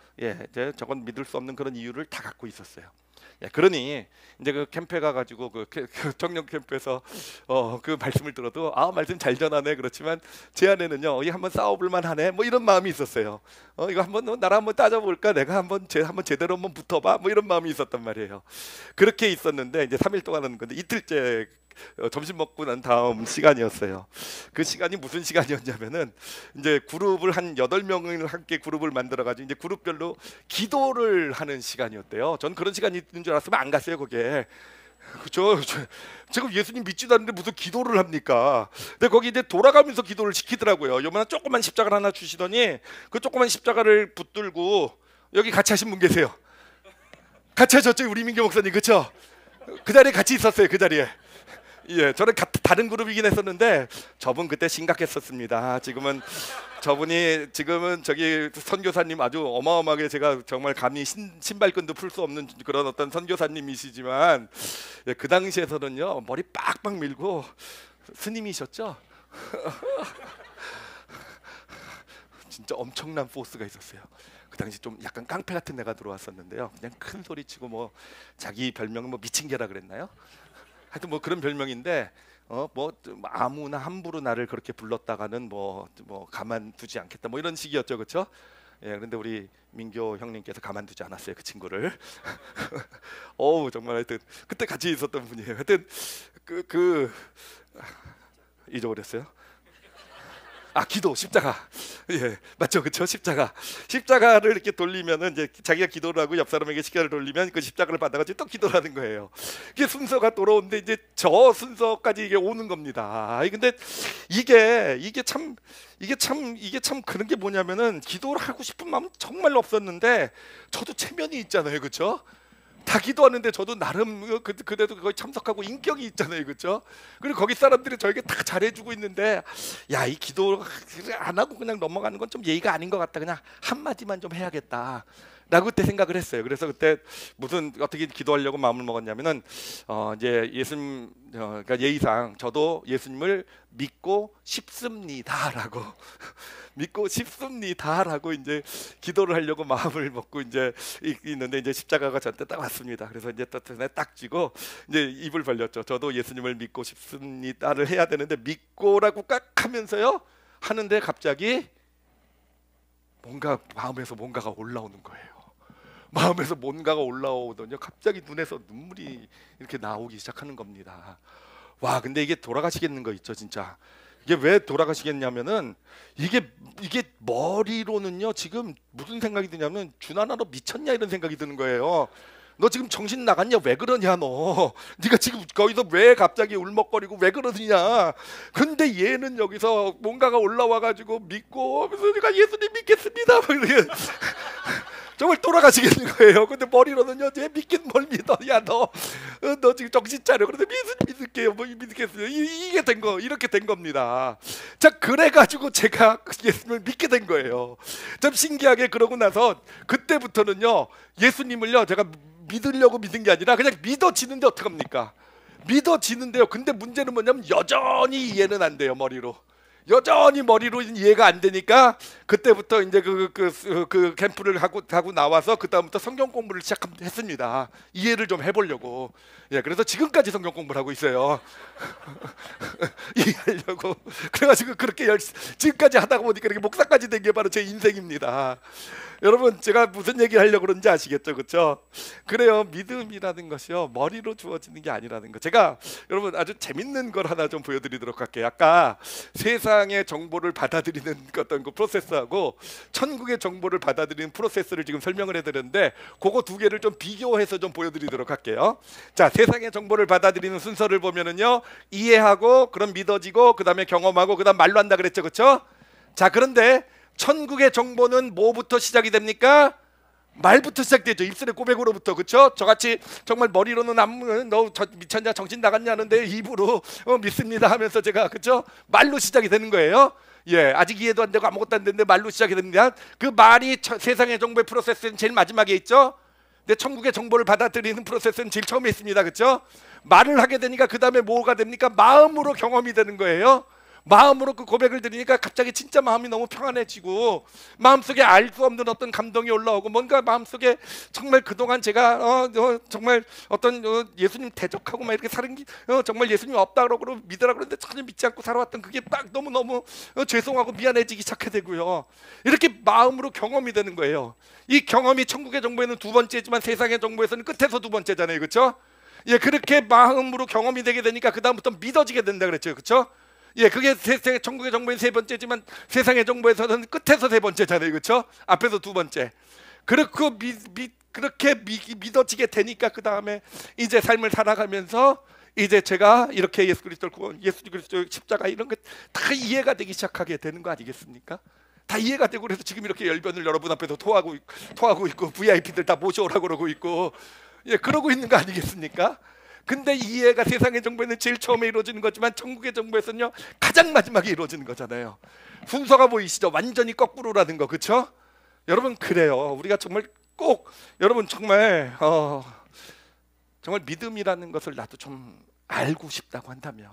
저건 믿을 수 없는 그런 이유를 다 갖고 있었어요. 그러니 이제 그 캠프에 가가지고 그 청년 캠프에서 그 말씀을 들어도 말씀 잘 전하네, 그렇지만 제 안에는요, 이거 한번 싸워볼 만하네, 뭐 이런 마음이 있었어요. 이거 한번 나랑 한번 따져볼까, 내가 한번 제대로 한번 붙어봐, 뭐 이런 마음이 있었단 말이에요. 그렇게 있었는데 이제 3일 동안 하는 건데 이틀째 점심 먹고 난 다음 시간이었어요. 그 시간이 무슨 시간이었냐면은 이제 그룹을 한 8명을 함께 그룹을 만들어 가지고 이제 그룹별로 기도를 하는 시간이었대요. 전 그런 시간이 있는 줄 알았으면 안 갔어요, 거기에. 지금 예수님 믿지도 않는데 무슨 기도를 합니까? 근데 거기 이제 돌아가면서 기도를 시키더라고요. 요만한 조그만 십자가를 하나 주시더니 그 조그만 십자가를 붙들고, 여기 같이 하신 분 계세요? 같이 하셨죠, 우리 민교 목사님, 그렇죠? 그 자리에 같이 있었어요, 그 자리에. 저는 다른 그룹이긴 했었는데 저분 그때 심각했었습니다. 지금은 저기 선교사님 아주 어마어마하게, 제가 정말 감히 신발끈도 풀 수 없는 그런 어떤 선교사님이시지만 그 당시에서는요, 머리 빡빡 밀고 스님이셨죠? 진짜 엄청난 포스가 있었어요. 그 당시 좀 약간 깡패 같은 애가 들어왔었는데요, 그냥 큰 소리 치고 뭐 자기 별명은 뭐 미친 개라 그랬나요? 하여튼 뭐 그런 별명인데 뭐 아무나 함부로 나를 그렇게 불렀다가는 뭐 가만두지 않겠다 뭐 이런 식이었죠, 그렇죠? 예, 그런데 우리 민교 형님께서 가만두지 않았어요, 그 친구를. 어우 정말 하여튼 그때 같이 있었던 분이에요. 하여튼 그 잊어버렸어요. 기도, 십자가. 예, 맞죠, 그렇죠? 십자가를 이렇게 돌리면은 이제 자기가 기도를 하고 옆 사람에게 십자가를 돌리면 그 십자가를 받아가지고 또 기도를 하는 거예요. 이게 순서가 돌아오는데 이제 저 순서까지 이게 오는 겁니다. 근데 이게 참 그런 게 뭐냐면은 기도를 하고 싶은 마음 정말 없었는데 저도 체면이 있잖아요, 그렇죠? 다 기도하는데 저도 나름 그래도 거기 참석하고 인격이 있잖아요, 그렇죠? 그리고 거기 사람들이 저에게 다 잘해주고 있는데 야, 이 기도 안 하고 그냥 넘어가는 건 좀 예의가 아닌 것 같다. 그냥 한 마디만 좀 해야겠다. 라고 그때 생각을 했어요. 그래서 그때 무슨 어떻게 기도하려고 마음을 먹었냐면은 이제 예수님 그러니까 예의상 저도 예수님을 믿고 싶습니다라고 믿고 싶습니다라고 이제 기도를 하려고 마음을 먹고 이제 있는데 이제 십자가가 저한테 딱 왔습니다. 그래서 이제 딱 쥐고 이제 입을 벌렸죠. 저도 예수님을 믿고 싶습니다를 해야 되는데 믿고라고 깍 하면서요 하는데 갑자기 뭔가 마음에서 뭔가가 올라오는 거예요. 마음에서 뭔가가 올라오더니 갑자기 눈에서 눈물이 이렇게 나오기 시작하는 겁니다. 와, 근데 이게 돌아가시겠는 거 있죠, 진짜. 이게 왜 돌아가시겠냐면은 이게 머리로는요 지금 무슨 생각이 드냐면 준하나 너 미쳤냐 이런 생각이 드는 거예요. 너 지금 정신 나갔냐? 왜 그러냐 너? 네가 지금 거기서 왜 갑자기 울먹거리고 왜 그러느냐? 근데 얘는 여기서 뭔가가 올라와가지고 믿고 그래서 내가 예수님 믿겠습니다. 정말 돌아가시겠는 거예요. 근데 머리로는요, 쟤 믿긴 뭘 믿어? 야, 너 지금 정신 차려. 그런데 믿을게요. 뭐 믿겠어요. 이게 된 거, 이렇게 된 겁니다. 자, 그래가지고 제가 예수님을 믿게 된 거예요. 참 신기하게 그러고 나서 그때부터는요, 예수님을요, 제가 믿으려고 믿은 게 아니라 그냥 믿어지는데 어떡합니까? 믿어지는데요. 근데 문제는 뭐냐면 여전히 이해는 안 돼요, 머리로. 여전히 머리로 이해가 안 되니까 그때부터 이제 그 캠프를 하고 나와서 그 다음부터 성경 공부를 시작했습니다. 이해를 좀 해보려고. 예, 그래서 지금까지 성경 공부를 하고 있어요. 이해하려고. 그래가지고 그렇게 지금까지 하다 보니까 이렇게 목사까지 된 게 바로 제 인생입니다. 여러분, 제가 무슨 얘기 하려고 그런지 아시겠죠, 그렇죠? 그래요, 믿음이라는 것이요 머리로 주어지는 게 아니라는 거. 제가 여러분 아주 재밌는 걸 하나 좀 보여드리도록 할게요. 아까 세상의 정보를 받아들이는 어떤 그 프로세스하고 천국의 정보를 받아들이는 프로세스를 지금 설명을 해드렸는데 그거 두 개를 좀 비교해서 좀 보여드리도록 할게요. 자, 세상의 정보를 받아들이는 순서를 보면은요, 이해하고 그럼 믿어지고 그 다음에 경험하고 그 다음 말로 한다 그랬죠, 그렇죠? 자, 그런데 천국의 정보는 뭐부터 시작이 됩니까? 말부터 시작되죠. 입술의 고백으로부터. 그렇죠? 저같이 정말 머리로는 너 미쳤냐 정신 나갔냐 하는데 입으로 믿습니다 하면서 제가 그렇죠? 말로 시작이 되는 거예요. 예, 아직 이해도 안 되고 아무것도 안 되는데 말로 시작이 됩니다. 그 말이 세상의 정보의 프로세스는 제일 마지막에 있죠. 근데 천국의 정보를 받아들이는 프로세스는 제일 처음에 있습니다. 그렇죠? 말을 하게 되니까 그 다음에 뭐가 됩니까? 마음으로 경험이 되는 거예요. 마음으로 그 고백을 드리니까 갑자기 진짜 마음이 너무 평안해지고 마음속에 알 수 없는 어떤 감동이 올라오고 뭔가 마음속에 정말 그동안 제가 정말 어떤 예수님 대적하고 막 이렇게 사는 게 정말 예수님 없다 그러고 믿으라 그러는데 전혀 믿지 않고 살아왔던 그게 딱 너무너무 죄송하고 미안해지기 시작하게 되고요. 이렇게 마음으로 경험이 되는 거예요. 이 경험이 천국의 정보에는 두 번째지만 세상의 정보에서는 끝에서 두 번째잖아요. 그렇죠? 예, 그렇게 마음으로 경험이 되게 되니까 그 다음부터 믿어지게 된다 그랬죠. 그렇죠? 예, 그게 천국의 정보인 세 번째지만 세상의 정보에서는 끝에서 세 번째잖아요, 그렇죠? 앞에서 두 번째. 그렇고 그렇게 믿어지게 되니까 그 다음에 이제 삶을 살아가면서 이제 제가 이렇게 예수 그리스도를 구원, 예수 그리스도의 십자가 이런 거 다 이해가 되기 시작하게 되는 거 아니겠습니까? 다 이해가 되고 그래서 지금 이렇게 열변을 여러분 앞에서 토하고 있고 VIP들 다 모셔오라고 그러고 있고 예, 그러고 있는 거 아니겠습니까? 근데 이해가 세상의 정보에는 제일 처음에 이루어지는 거지만 천국의 정보에서는요 가장 마지막에 이루어지는 거잖아요. 순서가 보이시죠? 완전히 거꾸로라는 거, 그렇죠? 여러분, 그래요. 우리가 정말 꼭 여러분 정말 정말 믿음이라는 것을 나도 좀 알고 싶다고 한다면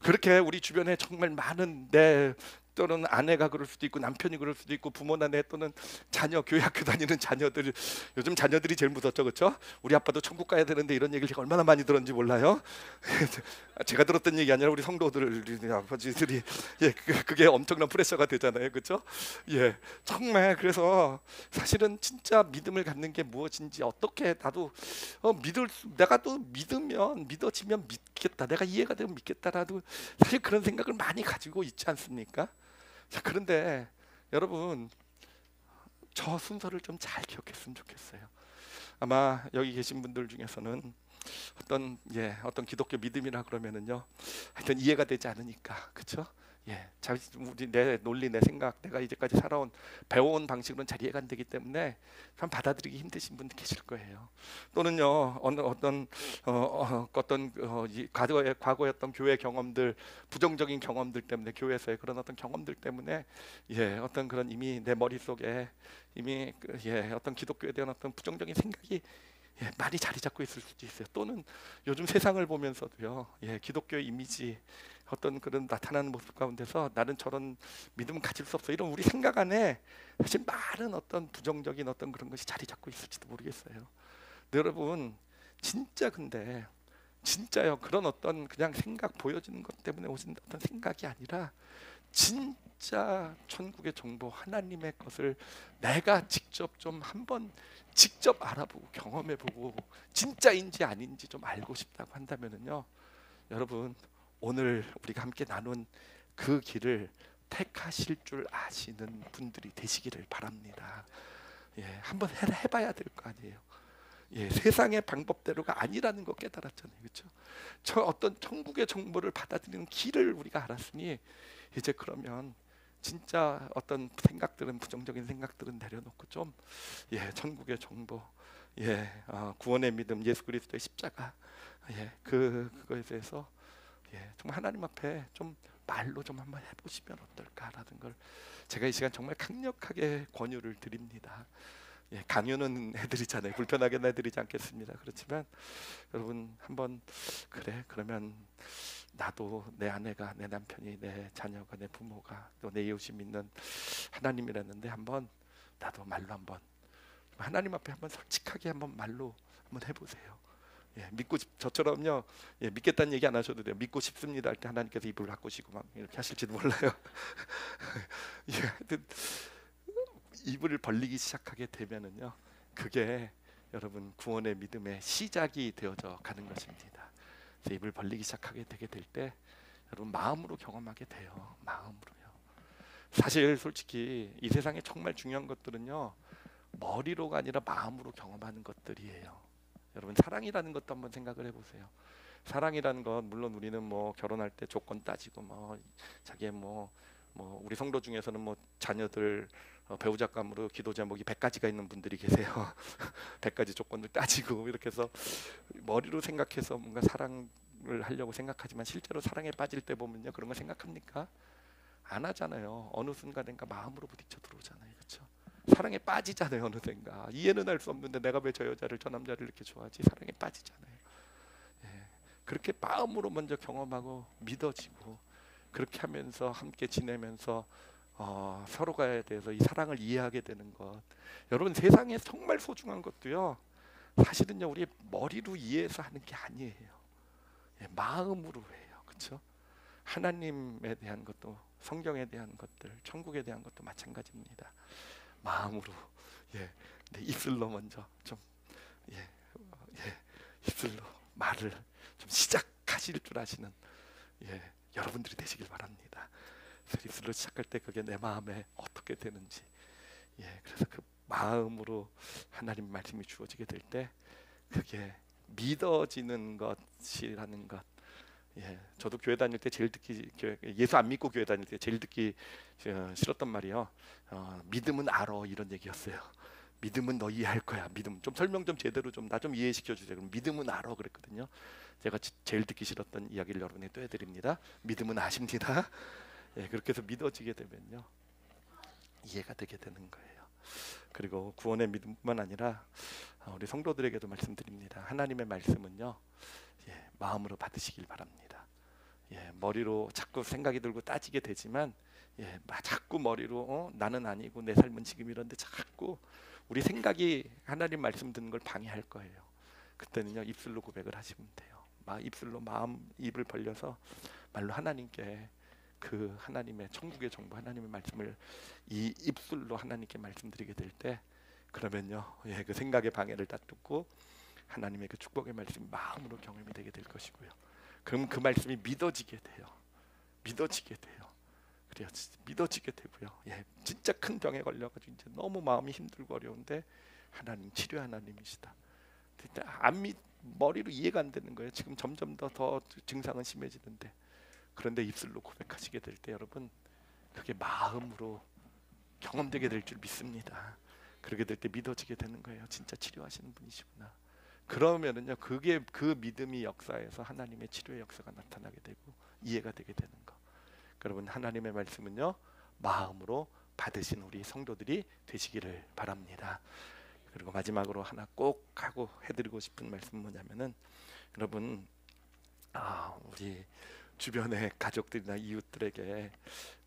그렇게 우리 주변에 정말 많은데 또는 아내가 그럴 수도 있고 남편이 그럴 수도 있고 부모나 내 또는 자녀, 교회 학교 다니는 자녀들. 요즘 자녀들이 제일 무섭죠, 그렇죠? 우리 아빠도 천국 가야 되는데 이런 얘기를 제가 얼마나 많이 들었는지 몰라요. 제가 들었던 얘기 아니라 우리 성도들, 우리 아버지들이 그게 엄청난 프레셔가 되잖아요, 그렇죠? 정말 그래서 사실은 진짜 믿음을 갖는 게 무엇인지 어떻게 나도 내가 또 믿어지면 믿겠다, 내가 이해가 되면 믿겠다라도 사실 그런 생각을 많이 가지고 있지 않습니까? 자, 그런데 여러분 저 순서를 좀 잘 기억했으면 좋겠어요. 아마 여기 계신 분들 중에서는 어떤 기독교 믿음이라 그러면은요, 하여튼 이해가 되지 않으니까, 그렇죠? 우리 내 논리, 내 생각, 내가 이제까지 살아온 배워온 방식으로는 잘 이해가 안 되기 때문에 참 받아들이기 힘드신 분들 계실 거예요. 또는요, 과거의 어떤 교회 경험들, 부정적인 경험들 때문에, 교회에서의 그런 어떤 경험들 때문에 어떤 그런 이미 내 머릿속에 이미 어떤 기독교에 대한 어떤 부정적인 생각이 많이 자리 잡고 있을 수도 있어요. 또는 요즘 세상을 보면서도요, 기독교의 이미지, 어떤 그런 나타나는 모습 가운데서 나는 저런 믿음을 가질 수 없어, 이런 우리 생각 안에 사실 많은 어떤 부정적인 어떤 그런 것이 자리 잡고 있을지도 모르겠어요. 근데 여러분 근데 진짜요, 그런 어떤 그냥 생각, 보여지는 것 때문에 오신 어떤 생각이 아니라 진짜 천국의 정보, 하나님의 것을 내가 직접 좀 한번 직접 알아보고 경험해보고 진짜인지 아닌지 좀 알고 싶다고 한다면은요, 여러분 오늘 우리가 함께 나눈 그 길을 택하실 줄 아시는 분들이 되시기를 바랍니다. 한번 해봐야 될 거 아니에요. 세상의 방법대로가 아니라는 거 깨달았잖아요, 그렇죠? 저 어떤 천국의 정보를 받아들이는 길을 우리가 알았으니 이제 그러면 진짜 어떤 생각들은, 부정적인 생각들은 내려놓고 좀 천국의 정보, 구원의 믿음, 예수 그리스도의 십자가, 그거에 대해서 정말 하나님 앞에 좀 말로 좀 한번 해보시면 어떨까라는 걸 제가 이 시간 정말 강력하게 권유를 드립니다. 강요는 해드리잖아요. 불편하게는 해드리지 않겠습니다. 그렇지만 여러분 한번 그러면 나도, 내 아내가, 내 남편이, 내 자녀가, 내 부모가, 또 내 이웃이 믿는 하나님이라는데 한번 나도 말로 한번 하나님 앞에 한번 솔직하게 한번 말로 한번 해보세요. 저처럼요, 믿겠다는 얘기 안 하셔도 돼요. 믿고 싶습니다 할 때 하나님께서 입을 바꾸시고 막 이렇게 하실지도 몰라요. 하여튼 입을 벌리기 시작하게 되면은요, 그게 여러분 구원의 믿음의 시작이 되어져 가는 것입니다. 그래서 입을 벌리기 시작하게 되게 될 때 여러분 마음으로 경험하게 돼요. 마음으로요. 사실 솔직히 이 세상에 정말 중요한 것들은요, 머리로가 아니라 마음으로 경험하는 것들이에요. 여러분 사랑이라는 것도 한번 생각을 해보세요. 사랑이라는 건 물론 우리는 뭐 결혼할 때 조건 따지고 자기의 우리 성도 중에서는 자녀들 배우자감으로 기도 제목이 100가지가 있는 분들이 계세요. 100가지 조건을 따지고 이렇게 해서 머리로 생각해서 뭔가 사랑을 하려고 생각하지만 실제로 사랑에 빠질 때 보면요, 그런 거 생각합니까? 안 하잖아요. 어느 순간인가 마음으로 부딪혀 들어오잖아요, 그렇죠? 사랑에 빠지잖아요. 어느샌가 이해는 할 수 없는데 내가 왜 저 여자를, 저 남자를 이렇게 좋아하지? 사랑에 빠지잖아요. 그렇게 마음으로 먼저 경험하고 믿어지고 그렇게 하면서 함께 지내면서 서로가에 대해서 이 사랑을 이해하게 되는 것, 여러분 세상에 정말 소중한 것도요, 사실은요 우리 머리로 이해해서 하는 게 아니에요. 마음으로 해요, 그렇죠? 하나님에 대한 것도, 성경에 대한 것들, 천국에 대한 것도 마찬가지입니다. 마음으로, 내 입술로 먼저 좀, 입술로 말을 좀 시작하실 줄 아시는 여러분들이 되시길 바랍니다. 그래서 입술로 시작할 때 그게 내 마음에 어떻게 되는지, 그래서 그 마음으로 하나님 말씀이 주어지게 될 때 그게 믿어지는 것이라는 것. 저도 교회 다닐 때 제일 듣기, 예수 안 믿고 교회 다닐 때 제일 듣기 싫었던 말이요, 믿음은 알아, 이런 얘기였어요. 믿음은 너 이해할 거야. 믿음 좀 설명 좀 제대로 좀 나 좀 이해시켜 주세요. 그럼 믿음은 알아 그랬거든요. 제가 제일 듣기 싫었던 이야기를 여러분에게 또 해드립니다. 믿음은 아십니다. 그렇게 해서 믿어지게 되면요, 이해가 되게 되는 거예요. 그리고 구원의 믿음뿐만 아니라 우리 성도들에게도 말씀드립니다. 하나님의 말씀은요, 마음으로 받으시길 바랍니다. 머리로 자꾸 생각이 들고 따지게 되지만 자꾸 머리로 나는 아니고 내 삶은 지금 이런데 자꾸 우리 생각이 하나님 말씀 듣는 걸 방해할 거예요. 그때는요 입술로 고백을 하시면 돼요. 입술로 입을 벌려서 말로 하나님께 그 하나님의 천국의 정보 하나님의 말씀을 이 입술로 하나님께 말씀드리게 될 때 그러면요 그 생각의 방해를 다 뚫고 하나님의 그 축복의 말씀이 마음으로 경험이 되게 될 것이고요. 그럼 그 말씀이 믿어지게 돼요. 믿어지게 돼요. 그래요. 믿어지게 되고요. 진짜 큰 병에 걸려가지고 이제 너무 마음이 힘들고 어려운데 하나님 치료 하나님이시다. 머리로 이해가 안 되는 거예요. 지금 점점 더 증상은 심해지는데 그런데 입술로 고백하시게 될 때 여러분 그게 마음으로 경험되게 될 줄 믿습니다. 그렇게 될 때 믿어지게 되는 거예요. 진짜 치료하시는 분이시구나. 그러면은요 그게 그 믿음이 역사에서 하나님의 치료의 역사가 나타나게 되고 이해가 되게 되는 거. 여러분 하나님의 말씀은요 마음으로 받으신 우리 성도들이 되시기를 바랍니다. 그리고 마지막으로 하나 꼭 하고 해드리고 싶은 말씀은 뭐냐면은 여러분 우리 주변의 가족들이나 이웃들에게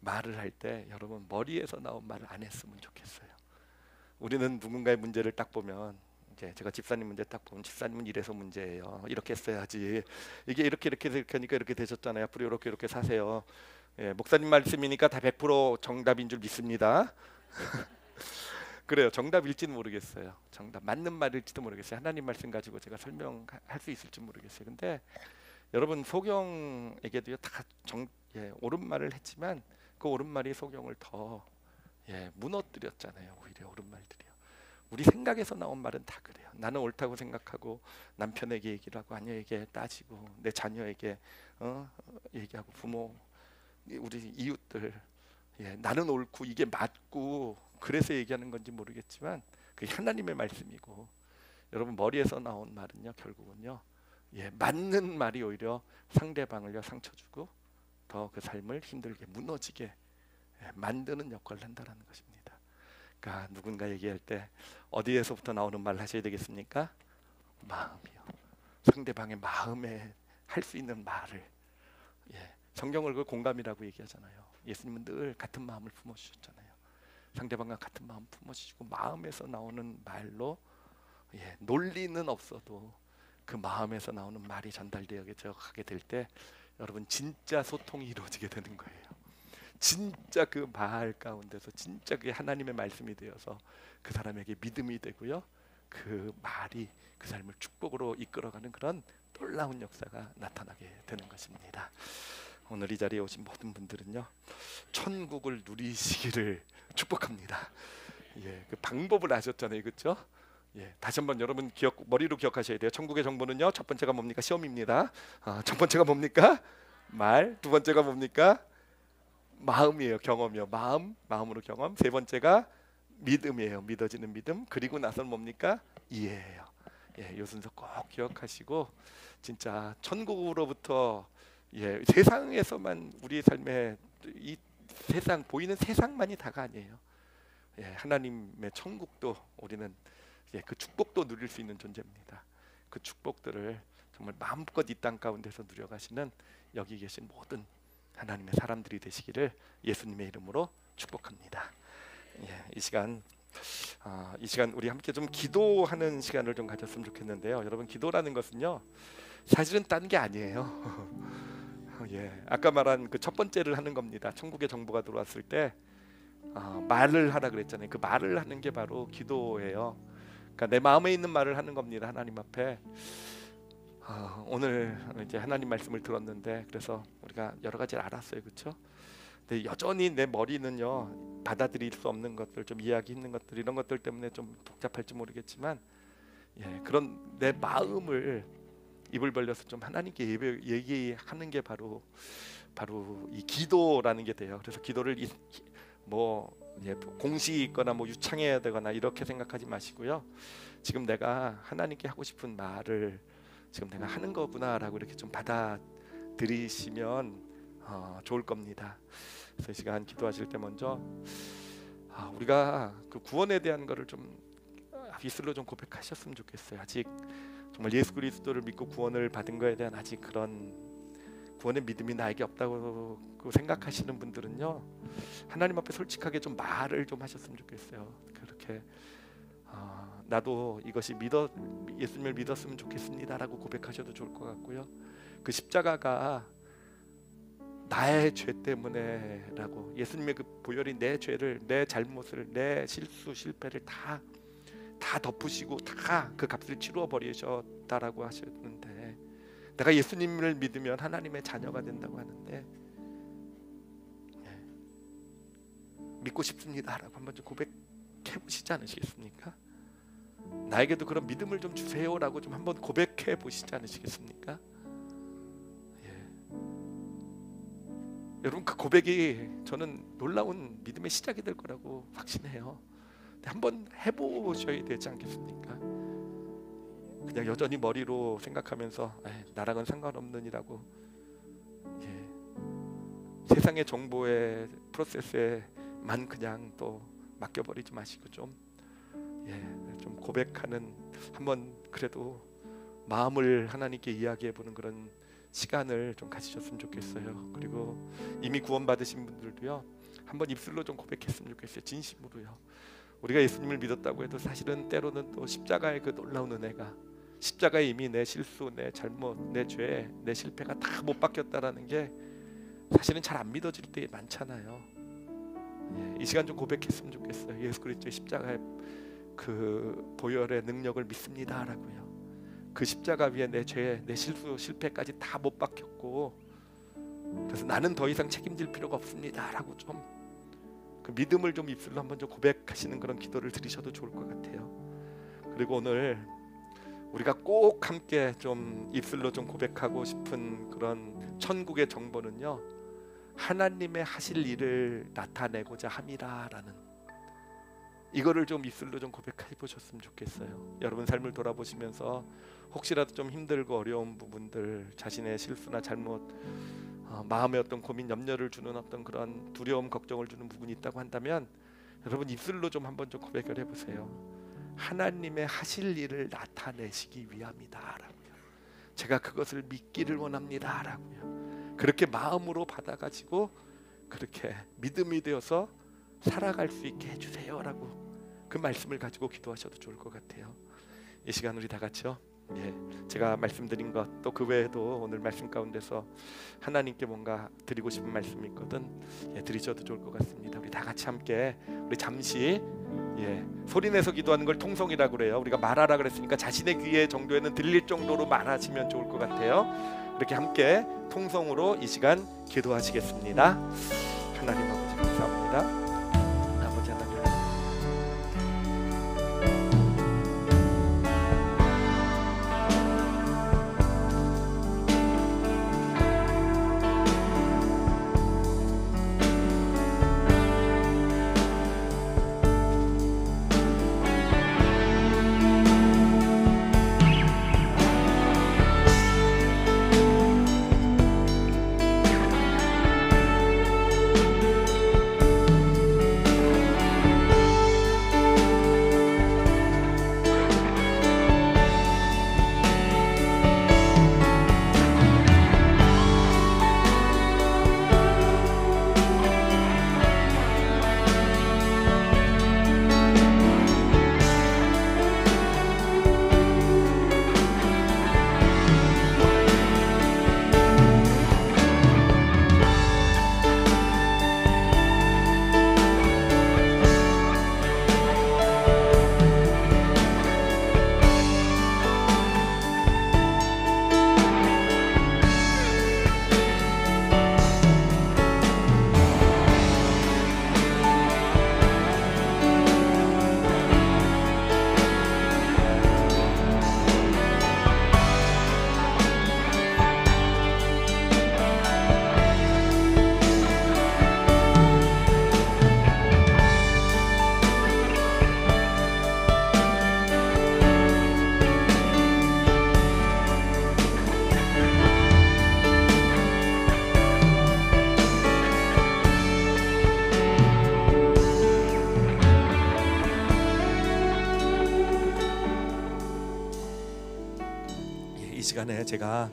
말을 할 때 여러분 머리에서 나온 말을 안 했으면 좋겠어요. 우리는 누군가의 문제를 딱 보면 제가 집사님 문제 딱 보면 집사님은 이래서 문제예요. 이렇게 했어야지. 이게 이렇게 하니까 이렇게 되셨잖아요. 앞으로 이렇게 사세요. 목사님 말씀이니까 다 100% 정답인 줄 믿습니다. 그래요. 정답일지는 모르겠어요. 정답 맞는 말일지도 모르겠어요. 하나님 말씀 가지고 제가 설명할 수 있을지 모르겠어요. 근데 여러분 소경에게도요 다 옳은 말을 했지만 그 옳은 말이 소경을 더 무너뜨렸잖아요. 오히려 옳은 말들이요. 우리 생각에서 나온 말은 다 그래요. 나는 옳다고 생각하고 남편에게 얘기를 하고 아내에게 따지고 내 자녀에게 얘기하고 부모 우리 이웃들 나는 옳고 이게 맞고 그래서 얘기하는 건지 모르겠지만 그게 하나님의 말씀이고 여러분 머리에서 나온 말은요 결국은요 맞는 말이 오히려 상대방을요 상처 주고 더 그 삶을 힘들게 무너지게 만드는 역할을 한다라는 것입니다. 그러니까 누군가 얘기할 때 어디에서부터 나오는 말을 하셔야 되겠습니까? 마음이요. 상대방의 마음에 할 수 있는 말을 성경을 그 공감이라고 얘기하잖아요. 예수님은 늘 같은 마음을 품어주셨잖아요. 상대방과 같은 마음 품어주시고 마음에서 나오는 말로 논리는 없어도 그 마음에서 나오는 말이 전달되어 가게 될 때 여러분 진짜 소통이 이루어지게 되는 거예요. 진짜 그 말 가운데서 진짜 그게 하나님의 말씀이 되어서 그 사람에게 믿음이 되고요. 그 말이 그 삶을 축복으로 이끌어가는 그런 놀라운 역사가 나타나게 되는 것입니다. 오늘 이 자리에 오신 모든 분들은요 천국을 누리시기를 축복합니다. 그 방법을 아셨잖아요, 그렇죠? 다시 한번 여러분 머리로 기억하셔야 돼요. 천국의 정보는요 첫 번째가 뭡니까? 시험입니다. 첫 번째가 뭡니까? 말. 두 번째가 뭡니까? 마음이에요. 경험이요. 마음으로 경험. 세 번째가 믿음이에요. 믿어지는 믿음. 그리고 나서는 뭡니까? 이해예요. 이 순서 꼭 기억하시고 진짜 천국으로부터 세상에서만 우리 삶에 이 세상 보이는 세상만이 다가 아니에요. 하나님의 천국도 우리는 그 축복도 누릴 수 있는 존재입니다. 그 축복들을 정말 마음껏 이 땅 가운데서 누려가시는 여기 계신 모든 하나님의 사람들이 되시기를 예수님의 이름으로 축복합니다. 이 시간 우리 함께 좀 기도하는 시간을 좀 가졌으면 좋겠는데요. 여러분 기도라는 것은요 사실은 딴 게 아니에요. 아까 말한 그 첫 번째를 하는 겁니다. 천국의 정보가 들어왔을 때 말을 하라 그랬잖아요. 그 말을 하는 게 바로 기도예요. 그러니까 내 마음에 있는 말을 하는 겁니다. 하나님 앞에. 오늘 이제 하나님 말씀을 들었는데 그래서 우리가 여러 가지를 알았어요, 그렇죠? 근데 여전히 내 머리는요 받아들일 수 없는 것들, 좀 이해하기 힘든 것들 이런 것들 때문에 좀 복잡할지 모르겠지만, 그런 내 마음을 입을 벌려서 좀 하나님께 얘기하는 게 바로 이 기도라는 게 돼요. 그래서 기도를 공식이 있거나 유창해야 되거나 이렇게 생각하지 마시고요. 지금 내가 하나님께 하고 싶은 말을 지금 내가 하는 거구나라고 이렇게 좀 받아들이시면 좋을 겁니다. 그래서 이 시간 기도하실 때 먼저 우리가 그 구원에 대한 거를 좀 입술로 좀 고백하셨으면 좋겠어요. 아직 정말 예수 그리스도를 믿고 구원을 받은 거에 대한 아직 그런 구원의 믿음이 나에게 없다고 생각하시는 분들은요, 하나님 앞에 솔직하게 좀 말을 좀 하셨으면 좋겠어요. 그렇게 나도 이것이 예수님을 믿었으면 좋겠습니다라고 고백하셔도 좋을 것 같고요. 그 십자가가 나의 죄 때문에라고, 예수님의 그 보혈이 내 죄를, 내 잘못을, 내 실수 실패를 다 덮으시고 다 그 값을 치루어 버리셨다라고 하셨는데, 내가 예수님을 믿으면 하나님의 자녀가 된다고 하는데, 믿고 싶습니다라고 한번 좀 고백해 보시지 않으시겠습니까? 나에게도 그런 믿음을 좀 주세요라고 좀 한번 고백해 보시지 않으시겠습니까? 여러분, 그 고백이 저는 놀라운 믿음의 시작이 될 거라고 확신해요. 한번 해보셔야 되지 않겠습니까? 그냥 여전히 머리로 생각하면서 나랑은 상관없는이라고, 세상의 정보의 프로세스에만 그냥 또 맡겨버리지 마시고 좀 고백하는, 한번 그래도 마음을 하나님께 이야기해보는 그런 시간을 좀 가지셨으면 좋겠어요. 그리고 이미 구원받으신 분들도요, 한번 입술로 좀 고백했으면 좋겠어요. 진심으로요. 우리가 예수님을 믿었다고 해도 사실은 때로는 또 십자가의 그 놀라운 은혜가, 십자가에 이미 내 실수, 내 잘못, 내 죄, 내 실패가 다 못 박혔다라는 게 사실은 잘 안 믿어질 때 많잖아요. 이 시간 좀 고백했으면 좋겠어요. 예수 그리스도의 십자가의 그 보혈의 능력을 믿습니다라고요. 그 십자가 위에 내 죄, 내 실수, 실패까지 다 못 박혔고, 그래서 나는 더 이상 책임질 필요가 없습니다라고 좀 그 믿음을 좀 입술로 한번 좀 고백하시는 그런 기도를 드리셔도 좋을 것 같아요. 그리고 오늘 우리가 꼭 함께 좀 입술로 좀 고백하고 싶은 그런 천국의 정보는요, 하나님의 하실 일을 나타내고자 함이라라는, 이거를 좀 입술로 좀 고백해 보셨으면 좋겠어요. 여러분 삶을 돌아보시면서 혹시라도 좀 힘들고 어려운 부분들, 자신의 실수나 잘못, 마음에 어떤 고민, 염려를 주는 어떤 그런 두려움, 걱정을 주는 부분이 있다고 한다면, 여러분 입술로 좀 한번 좀 고백을 해보세요. 하나님의 하실 일을 나타내시기 위함이다라고요. 제가 그것을 믿기를 원합니다라고요. 그렇게 마음으로 받아가지고 그렇게 믿음이 되어서 살아갈 수 있게 해주세요라고 그 말씀을 가지고 기도하셔도 좋을 것 같아요. 이 시간 우리 다 같이요, 제가 말씀드린 것 또 그 외에도 오늘 말씀 가운데서 하나님께 뭔가 드리고 싶은 말씀이 있거든 드리셔도 좋을 것 같습니다. 우리 다 같이 함께 우리 잠시 소리내서 기도하는 걸 통성이라고 그래요. 우리가 말하라 그랬으니까 자신의 귀에 정도에는 들릴 정도로 말하시면 좋을 것 같아요. 이렇게 함께 통성으로 이 시간 기도하시겠습니다. 하나님 아버지 감사합니다. 아버지 하나님, 시간에 제가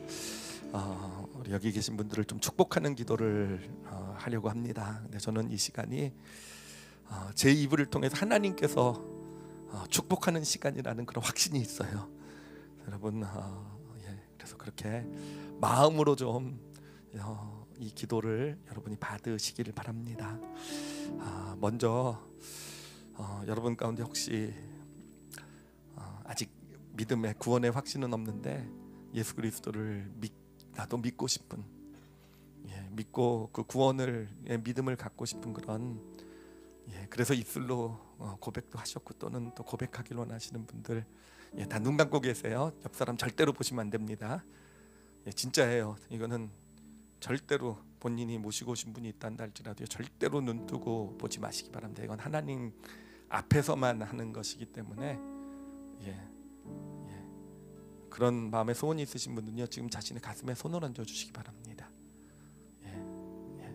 우리 여기 계신 분들을 좀 축복하는 기도를 하려고 합니다. 근데 저는 이 시간이 제 입을 통해서 하나님께서 축복하는 시간이라는 그런 확신이 있어요. 여러분, 그래서 그렇게 마음으로 좀 이 기도를 여러분이 받으시기를 바랍니다. 먼저 여러분 가운데 혹시 아직 믿음의 구원의 확신은 없는데 예수 그리스도를 나도 믿고 싶은, 믿고 그 구원을 믿음을 갖고 싶은 그런, 그래서 입술로 고백도 하셨고 또는 또 고백하기를 원하시는 분들, 다 눈 감고 계세요. 옆 사람 절대로 보시면 안 됩니다. 진짜예요. 이거는 절대로 본인이 모시고 오신 분이 있단다 할지라도 절대로 눈 뜨고 보지 마시기 바랍니다. 이건 하나님 앞에서만 하는 것이기 때문에 그런 마음에 소원이 있으신 분은요, 지금 자신의 가슴에 손을 얹어 주시기 바랍니다.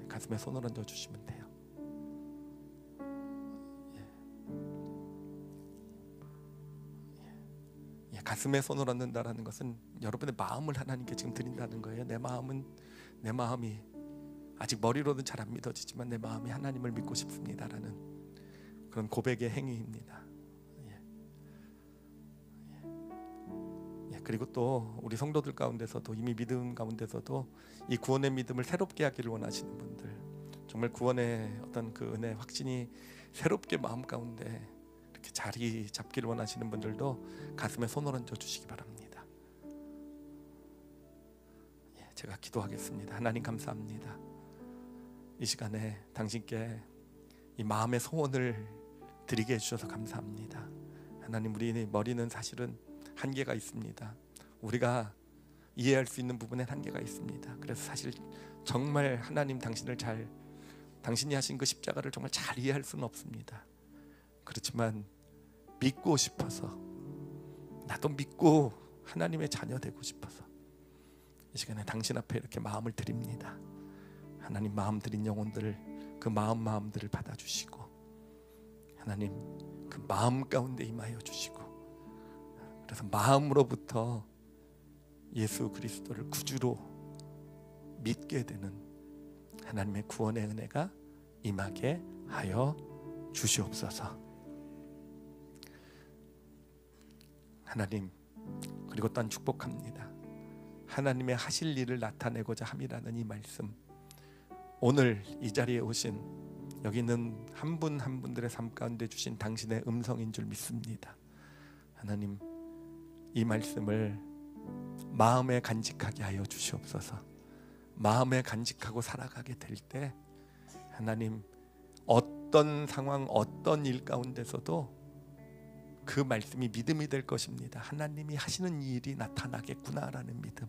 가슴에 손을 얹어 주시면 돼요. 가슴에 손을 얹는다라는 것은 여러분의 마음을 하나님께 지금 드린다는 거예요. 내 마음이 아직 머리로는 잘 안 믿어지지만 내 마음이 하나님을 믿고 싶습니다라는 그런 고백의 행위입니다. 그리고 또 우리 성도들 가운데서도 이미 믿음 가운데서도 이 구원의 믿음을 새롭게 하기를 원하시는 분들, 정말 구원의 어떤 그 은혜 확신이 새롭게 마음 가운데 이렇게 자리 잡기를 원하시는 분들도 가슴에 손을 얹어 주시기 바랍니다. 제가 기도하겠습니다. 하나님 감사합니다. 이 시간에 당신께 이 마음의 소원을 드리게 해주셔서 감사합니다. 하나님, 우리 머리는 사실은 한계가 있습니다. 우리가 이해할 수 있는 부분엔 한계가 있습니다. 그래서 사실 정말 하나님 당신이 하신 그 십자가를 정말 잘 이해할 수는 없습니다. 그렇지만 믿고 싶어서, 나도 믿고 하나님의 자녀 되고 싶어서 이 시간에 당신 앞에 이렇게 마음을 드립니다. 하나님, 마음 드린 영혼들, 그 마음들을 받아주시고 하나님 그 마음 가운데 임하여 주시고, 그래서 마음으로부터 예수 그리스도를 구주로 믿게 되는 하나님의 구원의 은혜가 임하게 하여 주시옵소서. 하나님, 그리고 또한 축복합니다. 하나님의 하실 일을 나타내고자 함이라는 이 말씀, 오늘 이 자리에 오신 여기 있는 한 분 한 분들의 삶 가운데 주신 당신의 음성인 줄 믿습니다. 하나님, 이 말씀을 마음에 간직하게 하여 주시옵소서. 마음에 간직하고 살아가게 될 때 하나님, 어떤 상황, 어떤 일 가운데서도 그 말씀이 믿음이 될 것입니다. 하나님이 하시는 일이 나타나겠구나라는 믿음.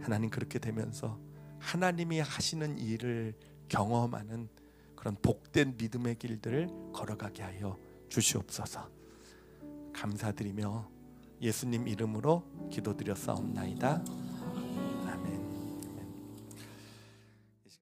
하나님, 그렇게 되면서 하나님이 하시는 일을 경험하는 그런 복된 믿음의 길들을 걸어가게 하여 주시옵소서. 감사드리며 예수님 이름으로 기도드렸사옵나이다.